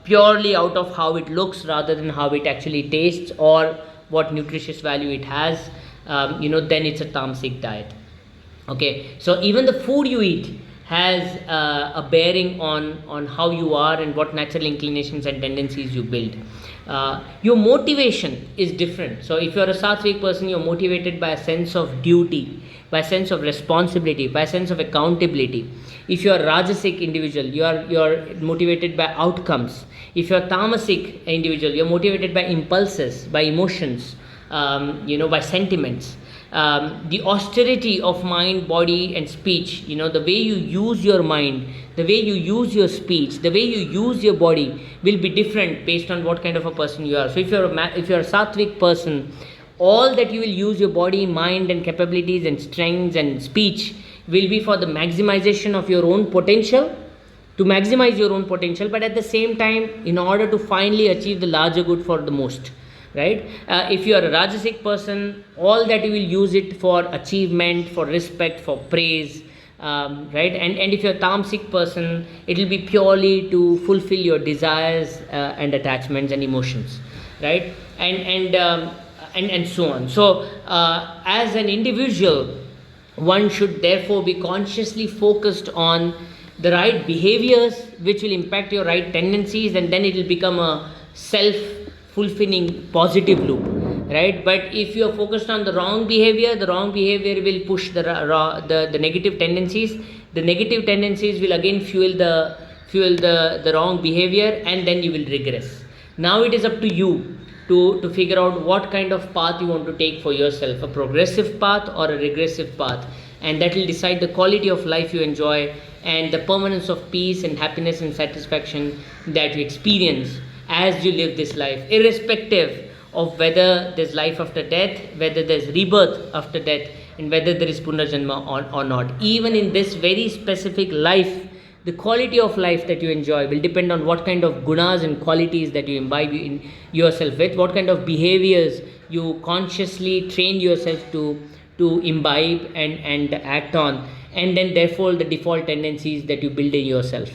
S1: purely out of how it looks rather than how it actually tastes or what nutritious value it has, then it's a tamasic diet. Okay, so even the food you eat has a bearing on how you are and what natural inclinations and tendencies you build. Your motivation is different. So if you're a sattvic person, you're motivated by a sense of duty, by a sense of responsibility, by a sense of accountability. If you're a rajasic individual, you're motivated by outcomes. If you're a tamasic individual, you're motivated by impulses, by emotions, by sentiments. The austerity of mind, body and speech, the way you use your mind, the way you use your speech, the way you use your body will be different based on what kind of a person you are. So if you're a sattvic person, all that you will use your body, mind and capabilities and strengths and speech will be for the maximization of your own potential, to maximize your own potential, but at the same time in order to finally achieve the larger good for the most. Right? If you are a rajasic person, all that you will use it for achievement, for respect, for praise, right? And if you're a tamasic person, it will be purely to fulfill your desires and attachments and emotions, right? And so on. So as an individual, one should therefore be consciously focused on the right behaviors which will impact your right tendencies, and then it will become a self-fulfilling positive loop, right? But if you are focused on the wrong behavior will push the negative tendencies. The negative tendencies will again fuel the wrong behavior, and then you will regress. Now it is up to you to figure out what kind of path you want to take for yourself, a progressive path or a regressive path, and that will decide the quality of life you enjoy and the permanence of peace and happiness and satisfaction that you experience as you live this life, irrespective of whether there's life after death, whether there's rebirth after death, and whether there is punarjanma or not. Even in this very specific life, the quality of life that you enjoy will depend on what kind of gunas and qualities that you imbibe in yourself with, what kind of behaviors you consciously train yourself to imbibe and act on, and then therefore the default tendencies that you build in yourself.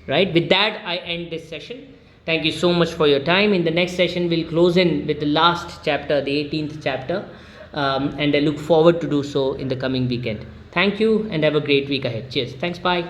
S1: Right? With that, I end this session. Thank you so much for your time. In the next session, we'll close in with the last chapter, the 18th chapter, and I look forward to do so in the coming weekend. Thank you and have a great week ahead. Cheers. Thanks. Bye.